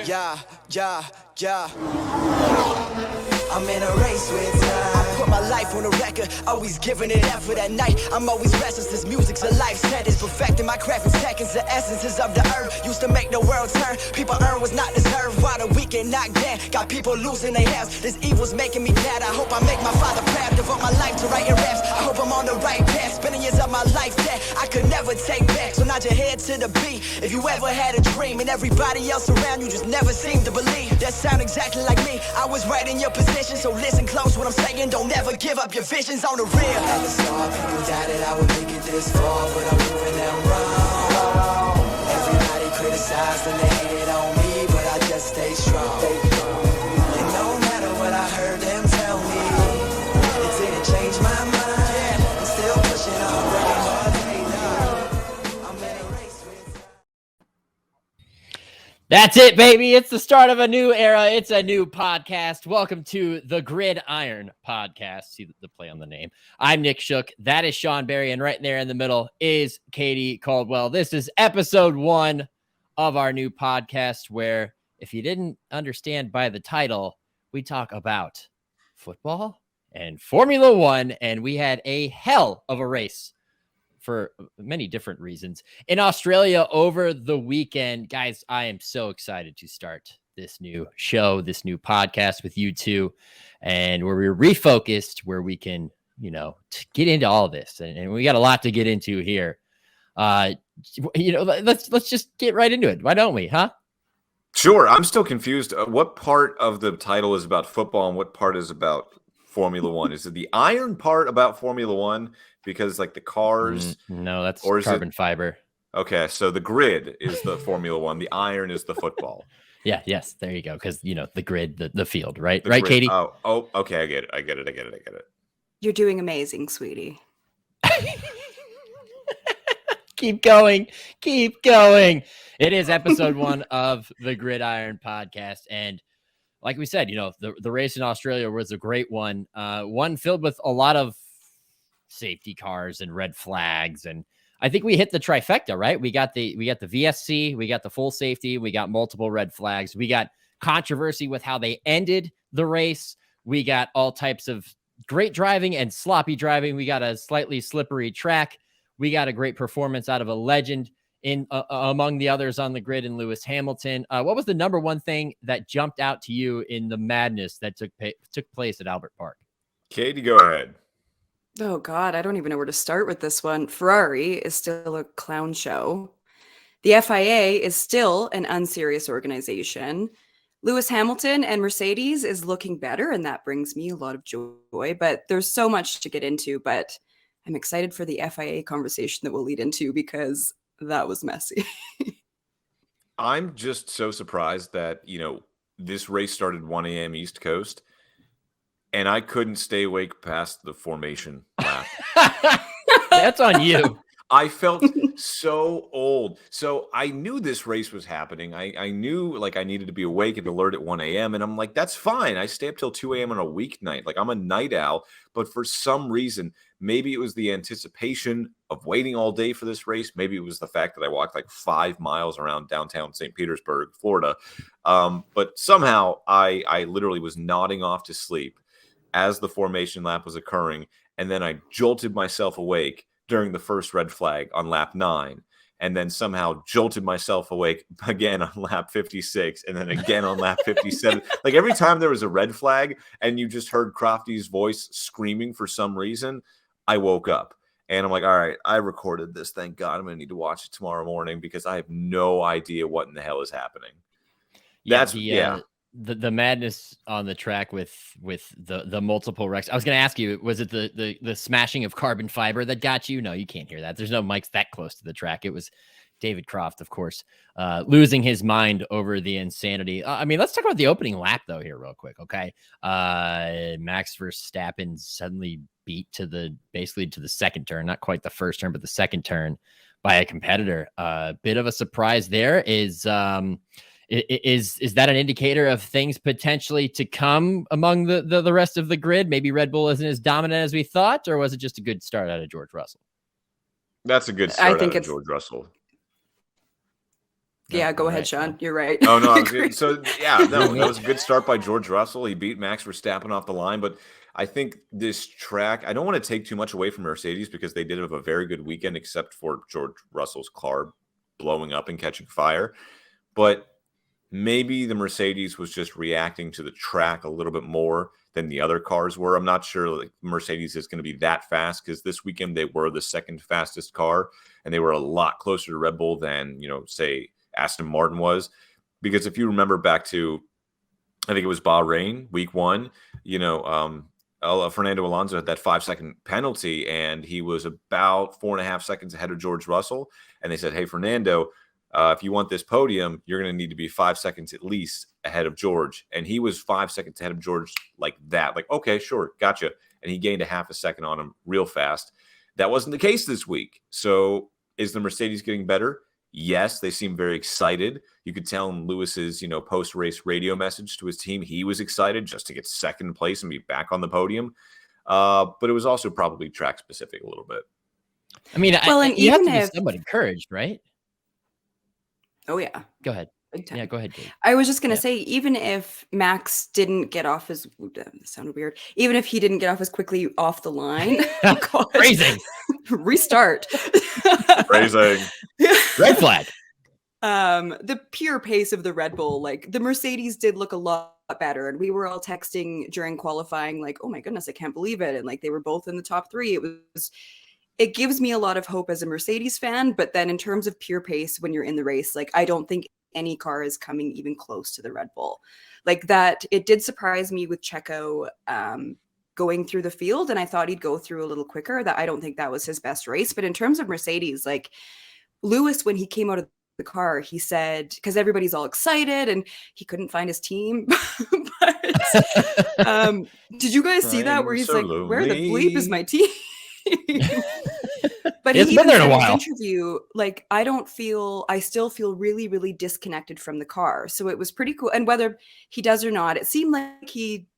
Yeah. I'm in a race with time. I put my life on the record, always giving it effort at night. I'm always restless, this music's a life sentence. Perfecting my craft in seconds, the essences of the earth. Used to make the world turn, people earn was not deserved. While the weak get knocked down, got people losing their health. This evil's making me mad, I hope I make my father proud. Devote my life to writing raps, I hope I'm on the right path. Spending years of my life that I could never take back. So nod your head to the beat, if you ever had a dream. And everybody else around you just never seemed to believe. That sound exactly like me, I was right in your position. So listen close what I'm saying, don't ever give up your visions on the real. Never saw people doubted I would make it this far, but I'm proving them wrong. Everybody criticized and they hated on me, but I just stay strong. And no matter what I heard them tell me, it didn't change my mind. I'm still pushing on, breaking hearts, I'm in a race with. That's it, baby. It's the start of a new era. It's a new podcast. Welcome to the Gridiron Podcast. See the play on the name. I'm Nick Shook. That is Sean Barie. And right there in the middle is Katie Caldwell. This is episode 1 of our new podcast where, if you didn't understand by the title, we talk about football and Formula One. And we had a hell of a race for many different reasons in Australia over the weekend. Guys, I am so excited to start this new show, this new podcast with you two, and where we're refocused, where we can, get into all of this. And we got a lot to get into here. Let's just get right into it. Why don't we, huh? Sure. I'm still confused. What part of the title is about football and what part is about Formula One? Is it the iron part about Formula One? Because like the cars, no, that's carbon fiber. Okay, so the grid is the Formula One, the iron is the football. Yes, there you go. Because the grid, the field, right? The right, grid. Katie? Oh, okay, I get it. You're doing amazing, sweetie. Keep going. It is episode 1 of the Gridiron Podcast, and like we said, the race in Australia was a great one. One filled with a lot of safety cars and red flags, and I think we hit the trifecta, right? We got the VSC, we got the full safety, we got multiple red flags, we got controversy with how they ended the race, we got all types of great driving and sloppy driving, we got a slightly slippery track, we got a great performance out of a legend in among the others on the grid in Lewis Hamilton. What was the number one thing that jumped out to you in the madness that took place at Albert Park? Katie, go ahead. Oh, God, I don't even know where to start with this one. Ferrari is still a clown show. The FIA is still an unserious organization. Lewis Hamilton and Mercedes is looking better, and that brings me a lot of joy. But there's so much to get into, but I'm excited for the FIA conversation that we'll lead into because that was messy. I'm just so surprised that, this race started 1 a.m. East Coast. And I couldn't stay awake past the formation lap. That's on you. I felt so old. So I knew this race was happening. I knew I needed to be awake and alert at 1 a.m. And I'm like, that's fine. I stay up till 2 a.m. on a weeknight. I'm a night owl. But for some reason, maybe it was the anticipation of waiting all day for this race. Maybe it was the fact that I walked 5 miles around downtown St. Petersburg, Florida. But somehow I literally was nodding off to sleep as the formation lap was occurring, and then I jolted myself awake during the first red flag on lap 9, and then somehow jolted myself awake again on lap 56, and then again on lap 57. Every time there was a red flag and you just heard Crofty's voice screaming for some reason, I woke up. And I'm like, all right, I recorded this. Thank God. I'm going to need to watch it tomorrow morning because I have no idea what in the hell is happening. The madness on the track with the multiple wrecks. I was going to ask you, was it the smashing of carbon fiber that got you? No, you can't hear that. There's no mics that close to the track. It was David Croft, of course, losing his mind over the insanity. Let's talk about the opening lap though here real quick. Okay. Max Verstappen suddenly beat basically to the second turn, not quite the first turn, but the second turn by a competitor. Bit of a surprise there. Is that an indicator of things potentially to come among the rest of the grid? Maybe Red Bull isn't as dominant as we thought, or was it just a good start out of George Russell? That's a good start out of George Russell. Yeah, go ahead, right, Sean. no. You're right. Oh no, I was good. So yeah, no, that was a good start by George Russell. He beat Max Verstappen off the line, but I think this track, I don't want to take too much away from Mercedes because they did have a very good weekend, except for George Russell's car blowing up and catching fire. But maybe the Mercedes was just reacting to the track a little bit more than the other cars were. I'm not sure like Mercedes is going to be that fast because this weekend they were the second fastest car and they were a lot closer to Red Bull than, say Aston Martin was. Because if you remember back to, I think it was Bahrain, week 1, Fernando Alonso had that 5-second penalty and he was about 4.5 seconds ahead of George Russell. And they said, hey, Fernando, if you want this podium, you're going to need to be 5 seconds at least ahead of George. And he was 5 seconds ahead of George like that. Like, okay, sure, gotcha. And he gained a half a second on him real fast. That wasn't the case this week. So is the Mercedes getting better? Yes, they seem very excited. You could tell in Lewis's, post-race radio message to his team, he was excited just to get second place and be back on the podium. But it was also probably track specific a little bit. I mean, Well, and you have to even be if- somewhat encouraged, right? Oh yeah. Go ahead. Big time. Yeah, go ahead, Kate. I was just gonna Yeah. say, even if Max didn't get off as that sounded weird, even if he didn't get off as quickly off the line, oh God. Phrasing. Restart. Phrasing. Red flag. The pure pace of the Red Bull, like the Mercedes did look a lot better, and we were all texting during qualifying, like, oh my goodness, I can't believe it. And like they were both in the top 3. It gives me a lot of hope as a Mercedes fan, but then in terms of pure pace when you're in the race, like I don't think any car is coming even close to the Red Bull. Like that, it did surprise me with Checo going through the field, and I thought he'd go through a little quicker. That I don't think that was his best race. But in terms of Mercedes, like Lewis, when he came out of the car, he said, because everybody's all excited and he couldn't find his team. But did you guys see that where he's like, where the bleep is my team? But It's he been even there in said a in his while. interview, like, I still feel really, really disconnected from the car. So it was pretty cool. And whether he does or not, it seemed like he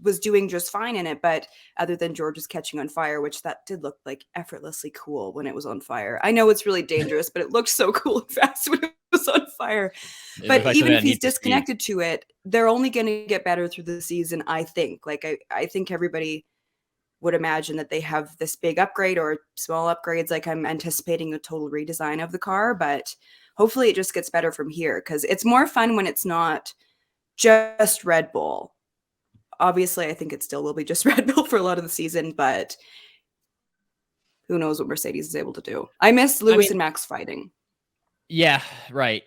was doing just fine in it. But other than George's catching on fire, which that did look like effortlessly cool when it was on fire. I know it's really dangerous, but it looked so cool and fast when it was on fire. But even if he's disconnected to it, they're only going to get better through the season, I think. Like, I think everybody would imagine that they have this big upgrade or small upgrades. Like I'm anticipating a total redesign of the car, but hopefully it just gets better from here because it's more fun when it's not just Red Bull. Obviously, I think it still will be just Red Bull for a lot of the season, but who knows what Mercedes is able to do. I miss Lewis and Max fighting. Yeah, right.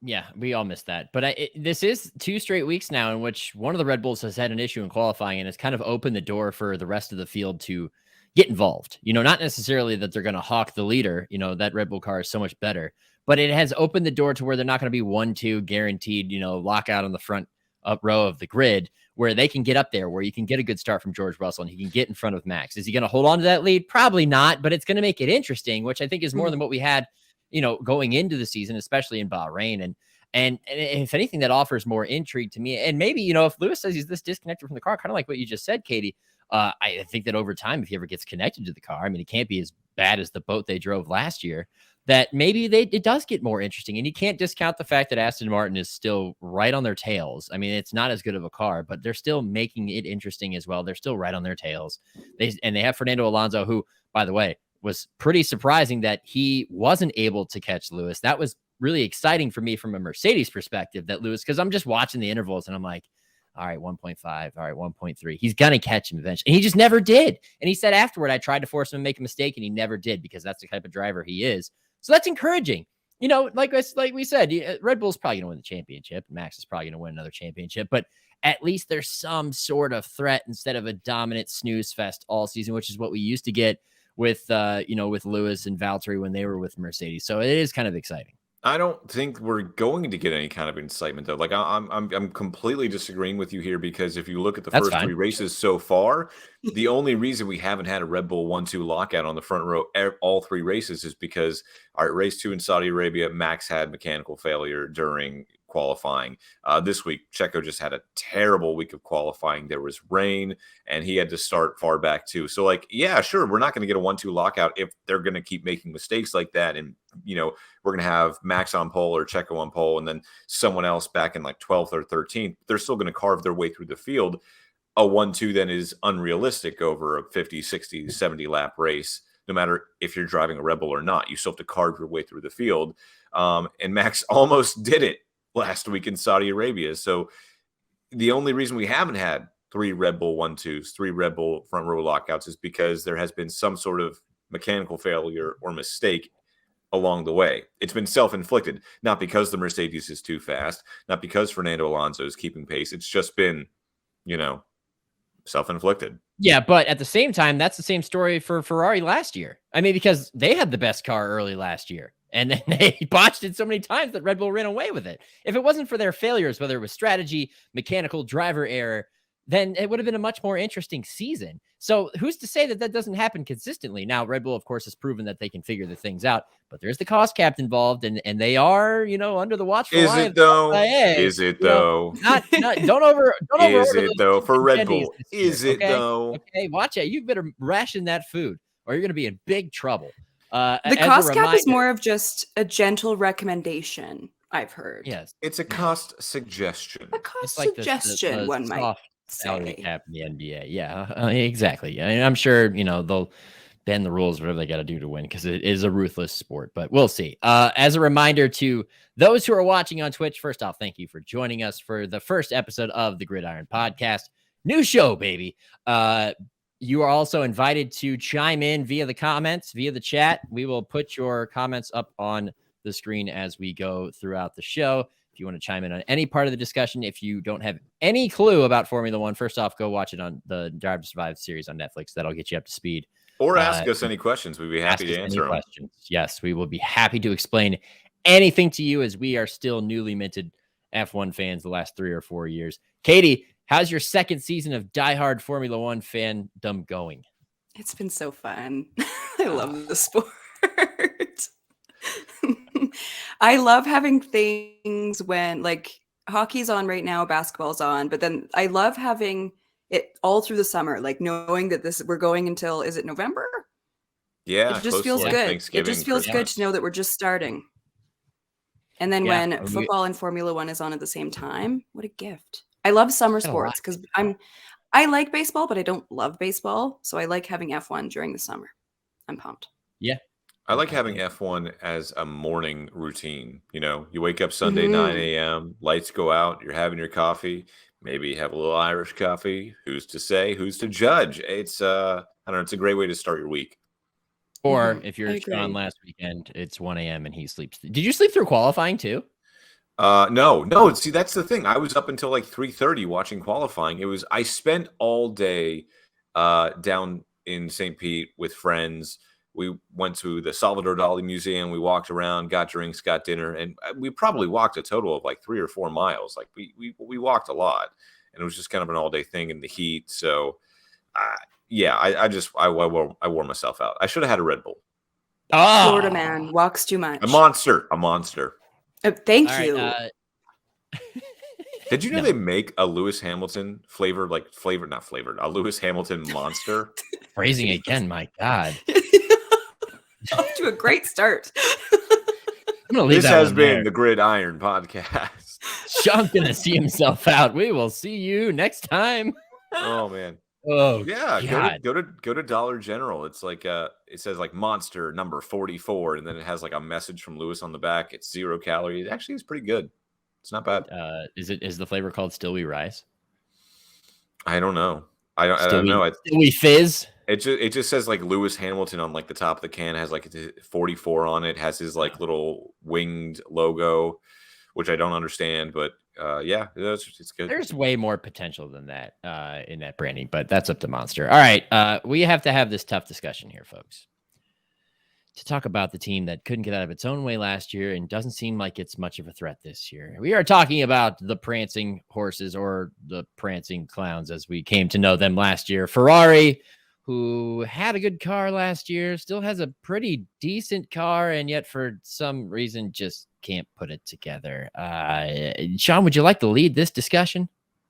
Yeah, we all missed that. But this is 2 straight weeks now in which one of the Red Bulls has had an issue in qualifying and has kind of opened the door for the rest of the field to get involved. Not necessarily that they're going to hawk the leader. That Red Bull car is so much better. But it has opened the door to where they're not going to be 1-2 guaranteed, lockout on the front up row of the grid where they can get up there, where you can get a good start from George Russell and he can get in front of Max. Is he going to hold on to that lead? Probably not, but it's going to make it interesting, which I think is more than what we had going into the season, especially in Bahrain. And if anything, that offers more intrigue to me. And maybe, if Lewis says he's this disconnected from the car, kind of like what you just said, Katie, I think that over time, if he ever gets connected to the car, I mean, it can't be as bad as the boat they drove last year, that maybe it does get more interesting. And you can't discount the fact that Aston Martin is still right on their tails. I mean, it's not as good of a car, but they're still making it interesting as well. They're still right on their tails. They have Fernando Alonso, who, by the way, was pretty surprising that he wasn't able to catch Lewis. That was really exciting for me from a Mercedes perspective, that Lewis, because I'm just watching the intervals and I'm like, all right, 1.5, all right, 1.3. He's going to catch him eventually. And he just never did. And he said afterward, I tried to force him to make a mistake and he never did because that's the type of driver he is. So that's encouraging. Like we said, Red Bull's probably going to win the championship. Max is probably going to win another championship, but at least there's some sort of threat instead of a dominant snooze fest all season, which is what we used to get with Lewis and Valtteri when they were with Mercedes. So it is kind of exciting. I don't think we're going to get any kind of excitement though. Like I'm completely disagreeing with you here because if you look at the first 3 races so far, the only reason we haven't had a Red Bull 1-2 lockout on the front row all 3 races is because race 2 in Saudi Arabia, Max had mechanical failure during qualifying. This week, Checo just had a terrible week of qualifying. There was rain, and he had to start far back too. So, like, yeah, sure, we're not going to get a 1-2 lockout if they're going to keep making mistakes like that. And, you know, we're going to have Max on pole or Checo on pole and then someone else back in like 12th or 13th. They're still going to carve their way through the field. A 1-2 then is unrealistic over a 50, 60, 70 lap race. No matter if you're driving a Red Bull or not, you still have to carve your way through the field. And Max almost did it last week in Saudi Arabia. So the only reason we haven't had 3 Red Bull 1-2s, 3 Red Bull front row lockouts is because there has been some sort of mechanical failure or mistake along the way. It's been self-inflicted, not because the Mercedes is too fast, not because Fernando Alonso is keeping pace. It's just been, you know, self-inflicted. Yeah, but at the same time, that's the same story for Ferrari last year. I mean, because they had the best car early last year, and then they botched it so many times that Red Bull ran away with it. If it wasn't for their failures, whether it was strategy, mechanical, driver error, then it would have been a much more interesting season. So who's to say that that doesn't happen consistently? Now, Red Bull, of course, has proven that they can figure the things out, but there's the cost cap involved, and they are, you know, under the watchful eye of the FIA. Is it though? Don't over. Is it though for Red Bull? Is it though? Okay, watch it. You better ration that food, or you're going to be in big trouble. The cost cap is more of just a gentle recommendation, I've heard. Yes, it's a cost suggestion. A cost suggestion, the one might salary cap in the NBA. Yeah, exactly. Yeah, I'm sure, you know, they'll bend the rules, whatever they got to do to win, because it is a ruthless sport, but we'll see. As a reminder to those who are watching on Twitch, first off, thank you for joining us for the first episode of the Gridiron Podcast. New show, baby. You are also invited to chime in via the comments, via the chat. We will put your comments up on the screen as we go throughout the show. If you want to chime in on any part of the discussion, if you don't have any clue about Formula One, first off, go watch it on the Drive to Survive series on Netflix. That'll get you up to speed. Or ask us any questions. We'd be happy to answer them. Questions. Yes, we will be happy to explain anything to you, as we are still newly minted F1 fans the last 3 or 4 years. Katie, how's your second season of diehard Formula One fandom going? It's been so fun. I love the sport. I love having things when, like, hockey's on right now, basketball's on, but then I love having it all through the summer, like knowing that we're going until, is it November? Yeah, it just feels good. It just feels good to know that we're just starting. And then when football and Formula One is on at the same time, what a gift. I love summer sports because I like baseball, but I don't love baseball. So I like having F1 during the summer. I'm pumped. Yeah. I like having F1 as a morning routine. You know, you wake up Sunday, 9 a.m., lights go out, you're having your coffee, maybe you have a little Irish coffee. Who's to say? Who's to judge? It's, I don't know, it's a great way to start your week. Or if you're Sean last weekend, it's 1 a.m. and he sleeps. Did you sleep through qualifying too? No. See, that's the thing. I was up until like 3:30 watching qualifying. I spent all day down in St. Pete with friends. We went to the Salvador Dali Museum. We walked around, got drinks, got dinner, and we probably walked a total of like 3 or 4 miles. Like we walked a lot, and it was just kind of an all day thing in the heat. So, I wore myself out. I should have had a Red Bull. Oh. Florida man walks too much. A monster. Thank you. Did you know they make a Lewis Hamilton not flavored, a Lewis Hamilton monster? Phrasing again, my God. Off to a great start. I'm gonna leave this has been the Gridiron Podcast. Sean's gonna see himself out. We will see you next time. Oh man. Oh yeah. Go to Dollar General. It's like it says like Monster number 44, and then it has like a message from Lewis on the back. It's 0 calories. Actually, it's pretty good. It's not bad. Is the flavor called Still We Rise? I don't know. I don't know. Still We Fizz. It just says like Lewis Hamilton on like the top of the can. It has like 44 on it. Has his like little winged logo, which I don't understand, but it's good. There's way more potential than that in that branding, but that's up to Monster. All right, we have to have this tough discussion here, folks, to talk about the team that couldn't get out of its own way last year and doesn't seem like it's much of a threat this year. We are talking about the prancing horses, or the prancing clowns as we came to know them last year. Ferrari, who had a good car last year, still has a pretty decent car, and yet for some reason just can't put it together. Sean, would you like to lead this discussion?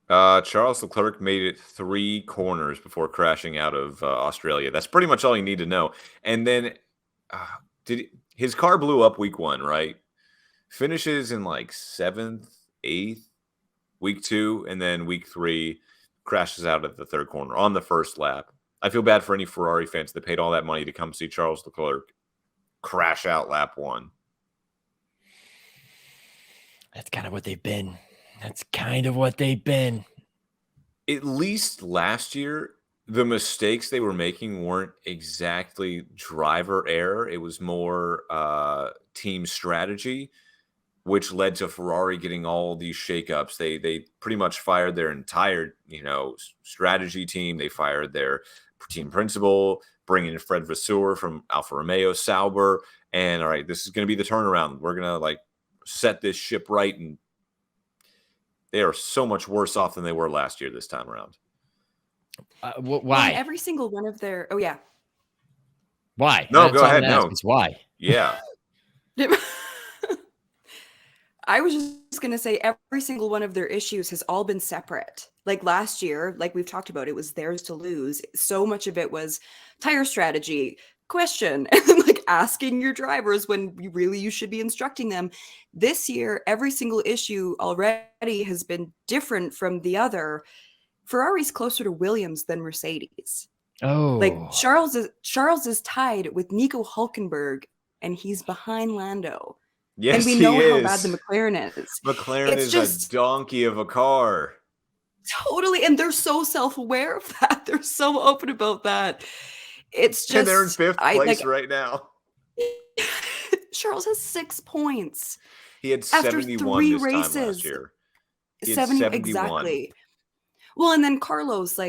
Charles Leclerc made it 3 corners before crashing out of Australia. That's pretty much all you need to know. And then his car blew up week 1, right? Finishes in like 7th, 8th, week 2, and then week 3 crashes out at the 3rd corner on the first lap. I feel bad for any Ferrari fans that paid all that money to come see Charles Leclerc crash out lap 1. That's kind of what they've been. At least last year, the mistakes they were making weren't exactly driver error. It was more team strategy, which led to Ferrari getting all these shakeups. They pretty much fired their entire, strategy team. They fired their team principal, bringing in Fred Vasseur from Alfa Romeo, Sauber, and all right, this is going to be the turnaround. We're going to set this ship right, and they are so much worse off than they were last year this time around. Why? Every single one of their Why? No, go ahead. No, why? Yeah. I was just going to say every single one of their issues has all been separate. Like last year, like we've talked about, it was theirs to lose. So much of it was tire strategy, question, and then asking your drivers when you should be instructing them. This year, every single issue already has been different from the other. Ferrari's closer to Williams than Mercedes. Oh, Charles is tied with Nico Hülkenberg, and he's behind Lando. Yes, and we know how bad the McLaren is. McLaren is a donkey of a car. Totally, and they're so self-aware of that. They're so open about that. It's just, and they're in 5th place right now. Charles has 6 points. He had after 71 3 this races. time last year. 71 exactly. Well, and then Carlos,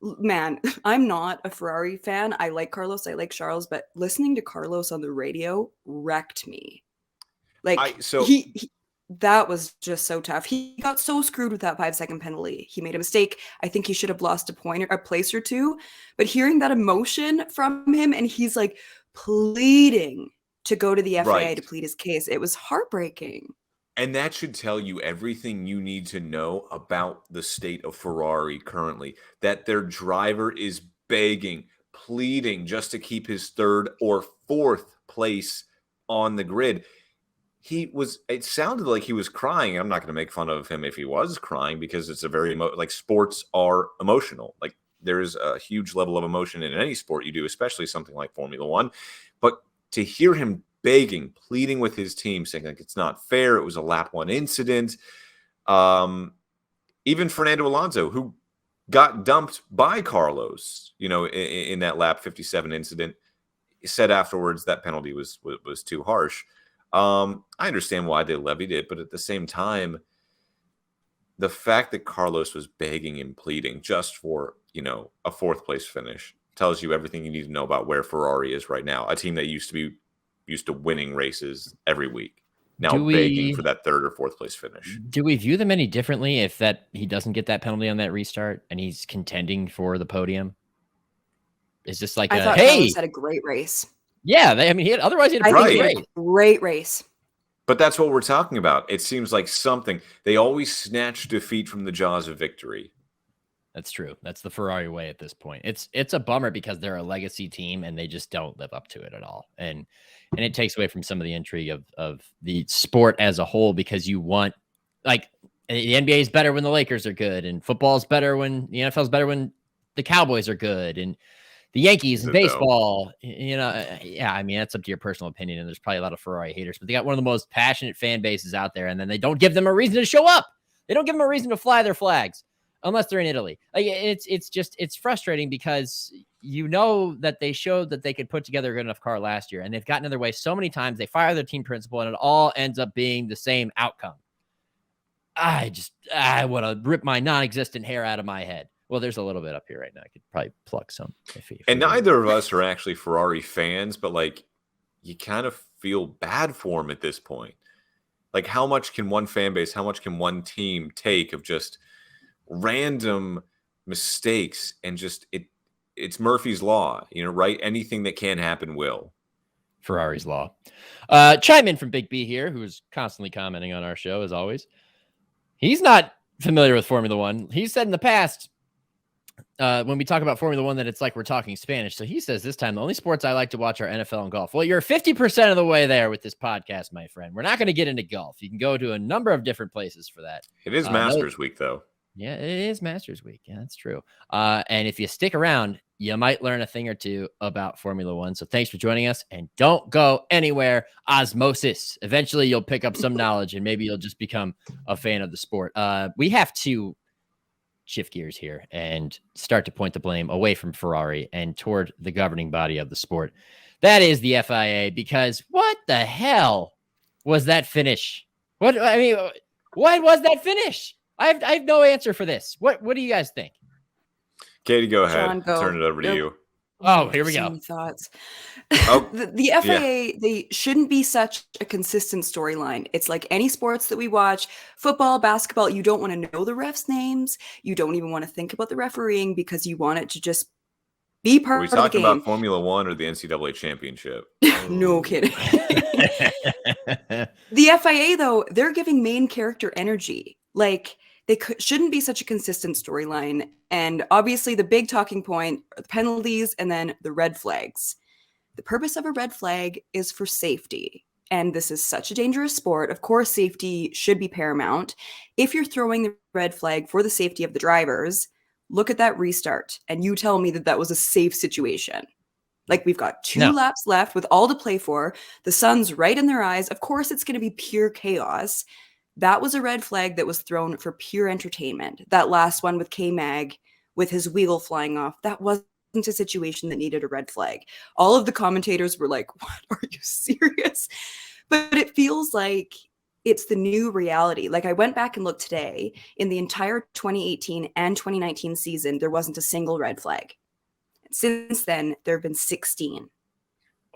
man, I'm not a Ferrari fan. I like Carlos, I like Charles, but listening to Carlos on the radio wrecked me. That was just so tough. He got so screwed with that 5-second penalty. He made a mistake. I think he should have lost a place or two. But hearing that emotion from him, and he's pleading to go to the FIA to plead his case, it was heartbreaking. And that should tell you everything you need to know about the state of Ferrari currently. That their driver is begging, pleading just to keep his 3rd or 4th place on the grid. It sounded like he was crying. I'm not going to make fun of him if he was crying, because it's a very sports are emotional. There is a huge level of emotion in any sport you do, especially something like Formula One. But to hear him begging, pleading with his team, saying it's not fair, it was a lap 1 incident. Even Fernando Alonso, who got dumped by Carlos, in that lap 57 incident, said afterwards that penalty was too harsh. I understand why they levied it, but at the same time, the fact that Carlos was begging and pleading just for, a 4th place finish tells you everything you need to know about where Ferrari is right now. A team that used to winning races every week, now begging for that 3rd or 4th place finish. Do we view them any differently if he doesn't get that penalty on that restart and he's contending for the podium? Is this I thought Carlos had a great race. Yeah, otherwise he had a great race. But that's what we're talking about. It seems like something. They always snatch defeat from the jaws of victory. That's true. That's the Ferrari way at this point. It's a bummer because they're a legacy team and they just don't live up to it at all. And it takes away from some of the intrigue of the sport as a whole, because you want, the NBA is better when the Lakers are good, and football is better when the NFL is better when the Cowboys are good, and the Yankees and baseball, that's up to your personal opinion. And there's probably a lot of Ferrari haters, but they got one of the most passionate fan bases out there. And then they don't give them a reason to show up. They don't give them a reason to fly their flags unless they're in Italy. It's frustrating because that they showed that they could put together a good enough car last year, and they've gotten in their way so many times. They fire their team principal and it all ends up being the same outcome. I want to rip my non-existent hair out of my head. Well, there's a little bit up here right now. I could probably pluck some. And neither of us are actually Ferrari fans, but you kind of feel bad for him at this point. How much can one fan base, how much can one team take of just random mistakes, and just it's Murphy's Law, right? Anything that can happen will. Ferrari's Law. Chime in from Big B here, who is constantly commenting on our show, as always. He's not familiar with Formula One. He said in the past, when we talk about Formula One, that it's like we're talking Spanish. So he says this time, the only sports I like to watch are NFL and golf. Well, you're 50% of the way there with this podcast, my friend. We're not going to get into golf. You can go to a number of different places for that. It is Masters Week, though. Yeah, it is Masters Week. Yeah, that's true. And if you stick around, you might learn a thing or two about Formula One. So thanks for joining us, and don't go anywhere. Osmosis. Eventually you'll pick up some knowledge, and maybe you'll just become a fan of the sport. We have to shift gears here and start to point the blame away from Ferrari and toward the governing body of the sport. That is the FIA, because what the hell was that finish? What was that finish? I have no answer for this. What do you guys think? Katie, go ahead. Sean, go. Turn it over to you. Oh, here we So go. many thoughts. Oh, the FIA, they shouldn't be such a consistent storyline. It's like any sports that we watch, football, basketball, you don't want to know the refs' names. You don't even want to think about the refereeing because you want it to just be part Are we of the talking game. about Formula One or the NCAA championship? No kidding. The FIA, though, they're giving main character energy. Like, they shouldn't be such a consistent storyline. And obviously, the big talking point are the penalties and then the red flags. The purpose of a red flag is for safety. And this is such a dangerous sport. Of course, safety should be paramount. If you're throwing the red flag for the safety of the drivers, look at that restart. And you tell me that that was a safe situation. Like, we've got 2 laps left with all to play for. The sun's right in their eyes. Of course, it's going to be pure chaos. That was a red flag that was thrown for pure entertainment. That last one with K-Mag with his wheel flying off, that wasn't a situation that needed a red flag. All of the commentators were like, what, are you serious? But it feels like it's the new reality. Like, I went back and looked today. In the entire 2018 and 2019 season, there wasn't a single red flag. Since then, there have been 16.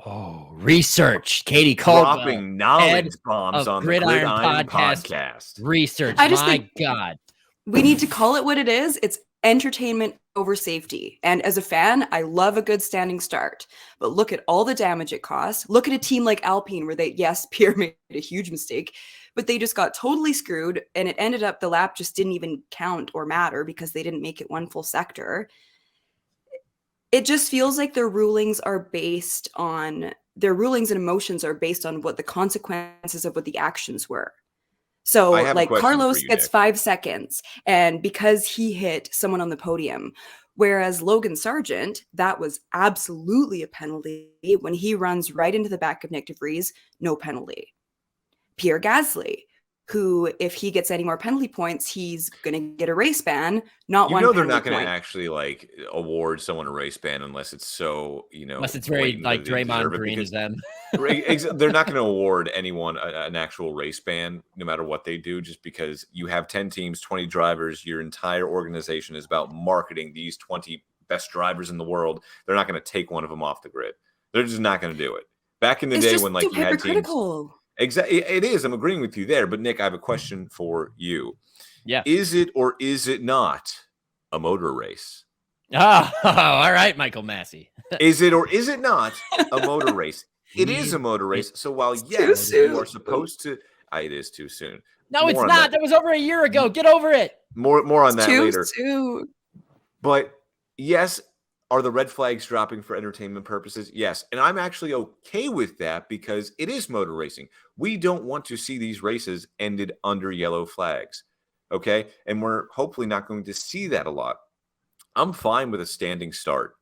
Oh, research. Katie Caldwell. Dropping knowledge bombs on the Gridiron podcast. Research. I just My think God. we need to call it what it is. It's entertainment over safety. And as a fan, I love a good standing start. But look at all the damage it costs. Look at a team like Alpine where yes, Pierre made a huge mistake, but they just got totally screwed. And it ended up the lap just didn't even count or matter because they didn't make it one full sector. It just feels like their rulings and emotions are based on what the consequences of what the actions were. So like Carlos gets 5 seconds, and because he hit someone on the podium, whereas Logan Sargent, that was absolutely a penalty. When he runs right into the back of Nick DeVries, no penalty. Pierre Gasly, who, if he gets any more penalty points, he's going to get a race ban. They're not going to actually award someone a race ban unless it's so, unless it's very like Draymond Green is them. They're not going to award anyone an actual race ban, no matter what they do, just because you have 10 teams, 20 drivers. Your entire organization is about marketing these 20 best drivers in the world. They're not going to take one of them off the grid. They're just not going to do it. Back in the day when you had teams. Exactly. It is. I'm agreeing with you there. But Nick, I have a question for you. Yeah. Is it or is it not a motor race? Oh, all right, Michael Massey. Is it or is it not a motor race? It is a motor race. So while, yes, you are supposed to, it is too soon. No, it's not. That was over a year ago. Get over it. More on that later. Soon. But yes, are the red flags dropping for entertainment purposes? Yes. And I'm actually okay with that because it is motor racing. We don't want to see these races ended under yellow flags. Okay. And we're hopefully not going to see that a lot. I'm fine with a standing start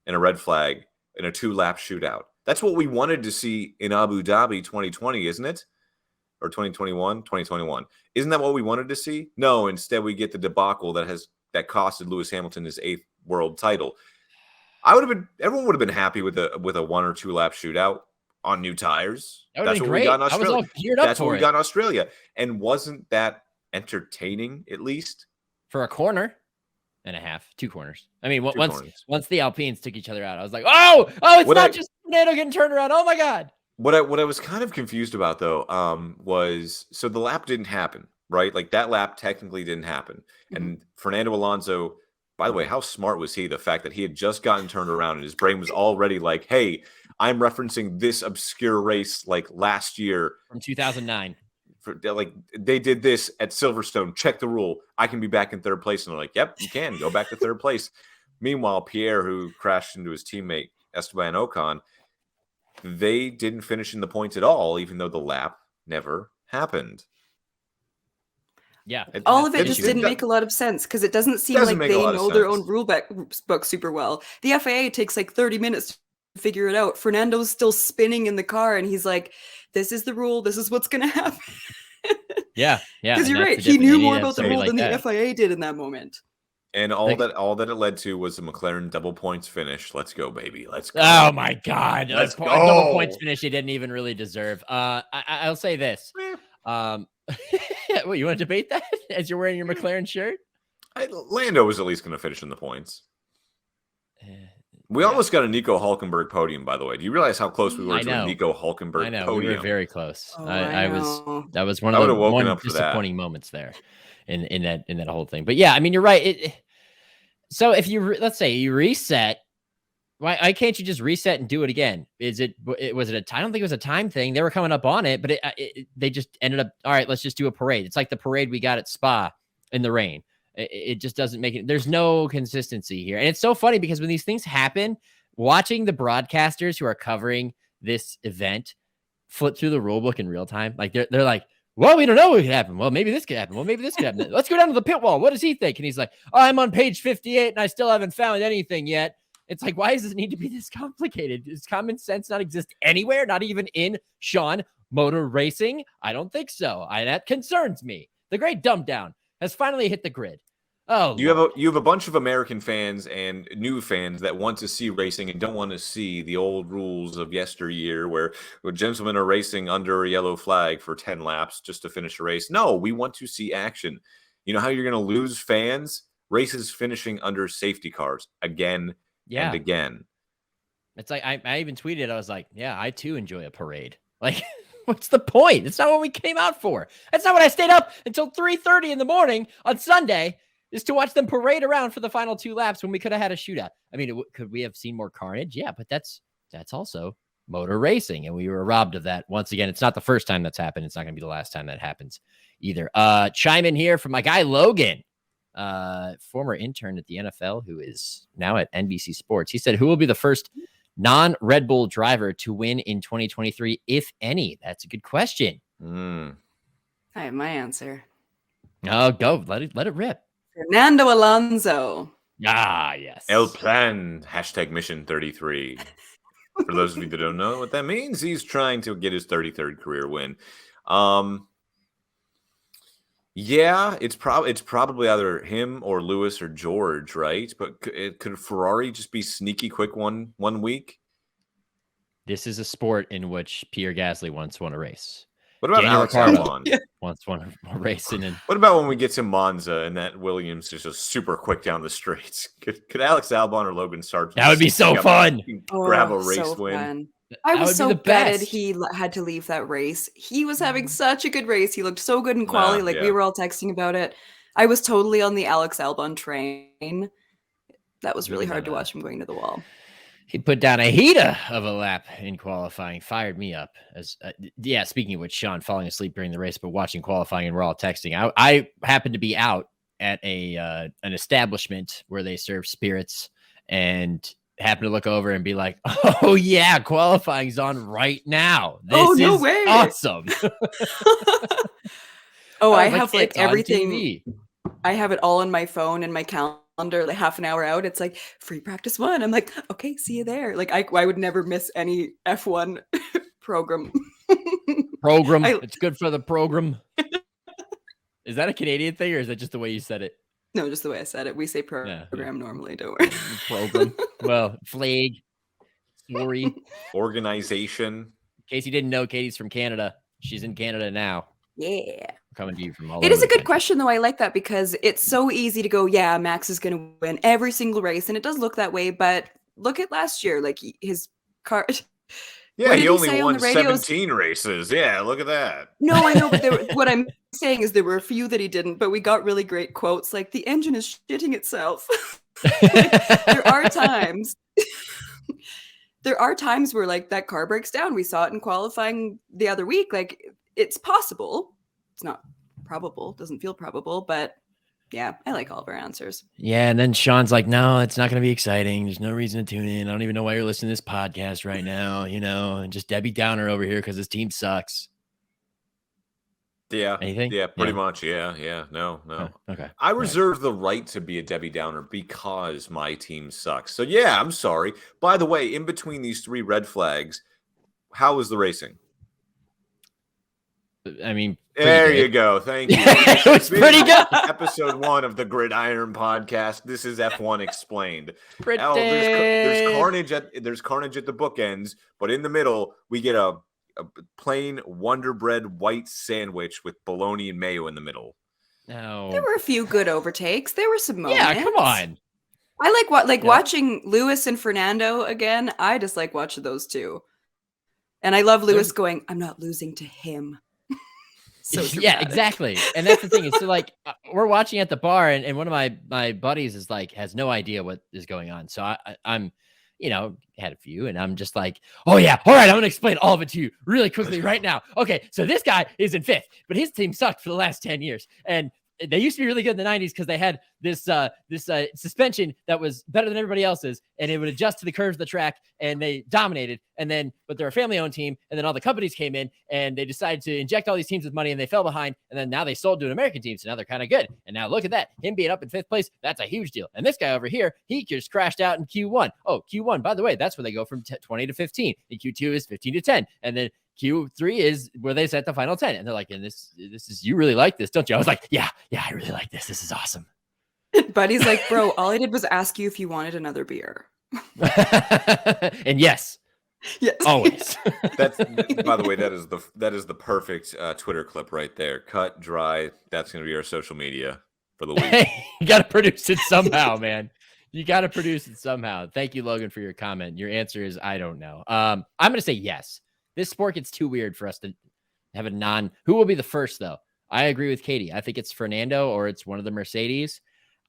and a red flag in a 2-lap shootout. That's what we wanted to see in Abu Dhabi 2020, isn't it? Or 2021. Isn't that what we wanted to see? No, instead we get the debacle that costed Lewis Hamilton his 8th world title. Everyone would have been happy with a 1 or 2 lap shootout on new tires. That's what we got in Australia. I was all geared up That's what we got in Australia. And wasn't that entertaining at least? For a corner and a half, 2 corners. I mean, once the Alpines took each other out, I was like, it's not just Fernando getting turned around. Oh my God. What I was kind of confused about though, was so the lap didn't happen, right? Like that lap technically didn't happen. Mm-hmm. And Fernando Alonso By the way, how smart was he? The fact that he had just gotten turned around and his brain was already like, hey, I'm referencing this obscure race like last year. From 2009. Like they did this at Silverstone. Check the rule. I can be back in third place. And they're like, yep, you can go back to third place. Meanwhile, Pierre, who crashed into his teammate Esteban Ocon, they didn't finish in the points at all, even though the lap never happened. Yeah. All of it just didn't make a lot of sense because it doesn't seem like they know their own rule book super well. The FIA takes like 30 minutes to figure it out. Fernando's still spinning in the car and he's like, this is the rule. This is what's going to happen. Yeah. Because you're right. He knew more about the rule than the FIA did in that moment. And all that it led to was the McLaren double points finish. Let's go, baby. Let's go. Oh my God. Let's go. Double points finish he didn't even really deserve. I'll say this. Well, you want to debate that as you're wearing your McLaren shirt? Lando was at least going to finish in the points. We almost got a Nico Hulkenberg podium, by the way. Do you realize how close we were to a Nico Hulkenberg podium? I know, we were very close. Oh, that was one of the disappointing moments there in that whole thing. But yeah, I mean, you're right. So if let's say you reset, why can't you just reset and do it again? Was it a time? I don't think it was a time thing. They were coming up on it, but they just ended up, all right, let's just do a parade. It's like the parade we got at Spa in the rain. It just doesn't make it. There's no consistency here. And it's so funny because when these things happen, watching the broadcasters who are covering this event flip through the rule book in real time, like they're like, well, we don't know what could happen. Well, maybe this could happen. Well, maybe this could happen. Let's go down to the pit wall. What does he think? And he's like, oh, I'm on page 58 and I still haven't found anything yet. It's like, why does this need to be this complicated? Does common sense not exist anywhere? Not even in motor racing? I don't think so. That concerns me. The great dumb down has finally hit the grid. Oh, you have a bunch of American fans and new fans that want to see racing and don't want to see the old rules of yesteryear where gentlemen are racing under a yellow flag for 10 laps just to finish a race. No, we want to see action. You know how you're going to lose fans? Races finishing under safety cars again and again. It's like I even tweeted, I was like, yeah, I too enjoy a parade. Like, what's the point? It's not what we came out for. That's not what I stayed up until 3:30 in the morning on Sunday is to watch them parade around for the final 2 laps when we could have had a shootout. I mean, could we have seen more carnage? Yeah, but that's also motor racing, and we were robbed of that. Once again, it's not the first time that's happened. It's not going to be the last time that happens either. Chime in here from my guy Logan, former intern at the NFL, who is now at NBC Sports. He said, who will be the first non-Red Bull driver to win in 2023, if any? That's a good question. I have my answer. Oh, go. Let it rip. Fernando Alonso. Ah, yes. El Plan, #mission 33. For those of you that don't know what that means, he's trying to get his 33rd career win. Yeah, it's probably either him or Lewis or George, right? But could Ferrari just be sneaky quick one week? This is a sport in which Pierre Gasly once won a race. What about Alex Albon? Once won a race. What about when we get to Monza and that Williams is just super quick down the straights? Could Alex Albon or Logan Sargent? That would be so fun. Grab a race win. Fun. I was so gutted he had to leave that race. He was having such a good race. He looked so good in quali. We were all texting about it. I was totally on the Alex Albon train. That was really hard to watch him going to the wall. He put down a heater of a lap in qualifying, fired me up. Speaking of which, Sean falling asleep during the race, but watching qualifying, and we're all texting. I happened to be out at an establishment where they serve spirits, and happened to look over and be like, "Oh yeah, qualifying's on right now. This is way. Awesome." I have like everything. TV. I have it all on my phone and my calendar. Like half an hour out, it's like free practice 1. I'm like, okay, see you there. Like I would never miss any F1 program. It's good for the program. Is that a Canadian thing, or is that just the way you said it? No, just the way I said it. We say program normally. Don't worry. Program. Well, flag. Sorry. Organization. In case you didn't know, Katie's from Canada. She's in Canada now. Yeah. Coming to you from all It is a good question, though. I like that because it's so easy to go, yeah, Max is going to win every single race. And it does look that way. But look at last year. Like his car. Yeah, he only won 17 races. Yeah, look at that. No, I know. But what I'm saying is there were a few that he didn't. But we got really great quotes like the engine is shitting itself. There are times. There are times where like that car breaks down. We saw it in qualifying the other week. Like it's possible. It's not probable. Doesn't feel probable, but yeah, I like all of our answers. Yeah, and then Sean's like, no, it's not going to be exciting. There's no reason to tune in. I don't even know why you're listening to this podcast right now, and just Debbie Downer over here because his team sucks. Yeah. Anything? Yeah, pretty much. Yeah. No. Okay. I reserve the right to be a Debbie Downer because my team sucks. So yeah, I'm sorry. By the way, in between these 3 red flags, how was the racing? I mean, there good. you go. Thank you. It was pretty good. Episode 1 of the Gridiron podcast. This is F1 explained. Pretty. There's carnage at the bookends, but in the middle we get a plain Wonder Bread white sandwich with bologna and mayo in the middle. No. There were a few good overtakes. There were some moments. Yeah, come on. I watching Lewis and Fernando again. I just like watching those two. And I love Lewis going, I'm not losing to him. So yeah, exactly. And that's the thing. Is so like we're watching at the bar and one of my buddies is like has no idea what is going on. So I'm had a few and I'm just like, oh yeah, all right, I'm gonna explain all of it to you really quickly right now. Okay, so this guy is in 5th, but his team sucked for the last 10 years. And they used to be really good in the 90s because they had this suspension that was better than everybody else's, and it would adjust to the curves of the track, and they dominated. And then, but they're a family-owned team, and then all the companies came in, and they decided to inject all these teams with money, and they fell behind. And then now they sold to an American team, so now they're kind of good. And now look at that, him being up in 5th place, that's a huge deal. And this guy over here, he just crashed out in Q1. Oh, Q1, by the way, that's where they go from 20 to 15. And Q2 is 15 to 10, and then Q3 is where they set the final 10. And they're like, and this is, you really like this, don't you? I was like, yeah, I really like this. This is awesome. Buddy's like, bro, all I did was ask you if you wanted another beer. And yes, always. That's, by the way, that is the perfect Twitter clip right there. Cut, dry. That's going to be our social media for the week. You got to produce it somehow, man. You got to produce it somehow. Thank you, Logan, for your comment. Your answer is, I don't know. I'm going to say yes. This sport gets too weird for us to have a who will be the first though? I agree with Katie. I think it's Fernando or it's one of the Mercedes.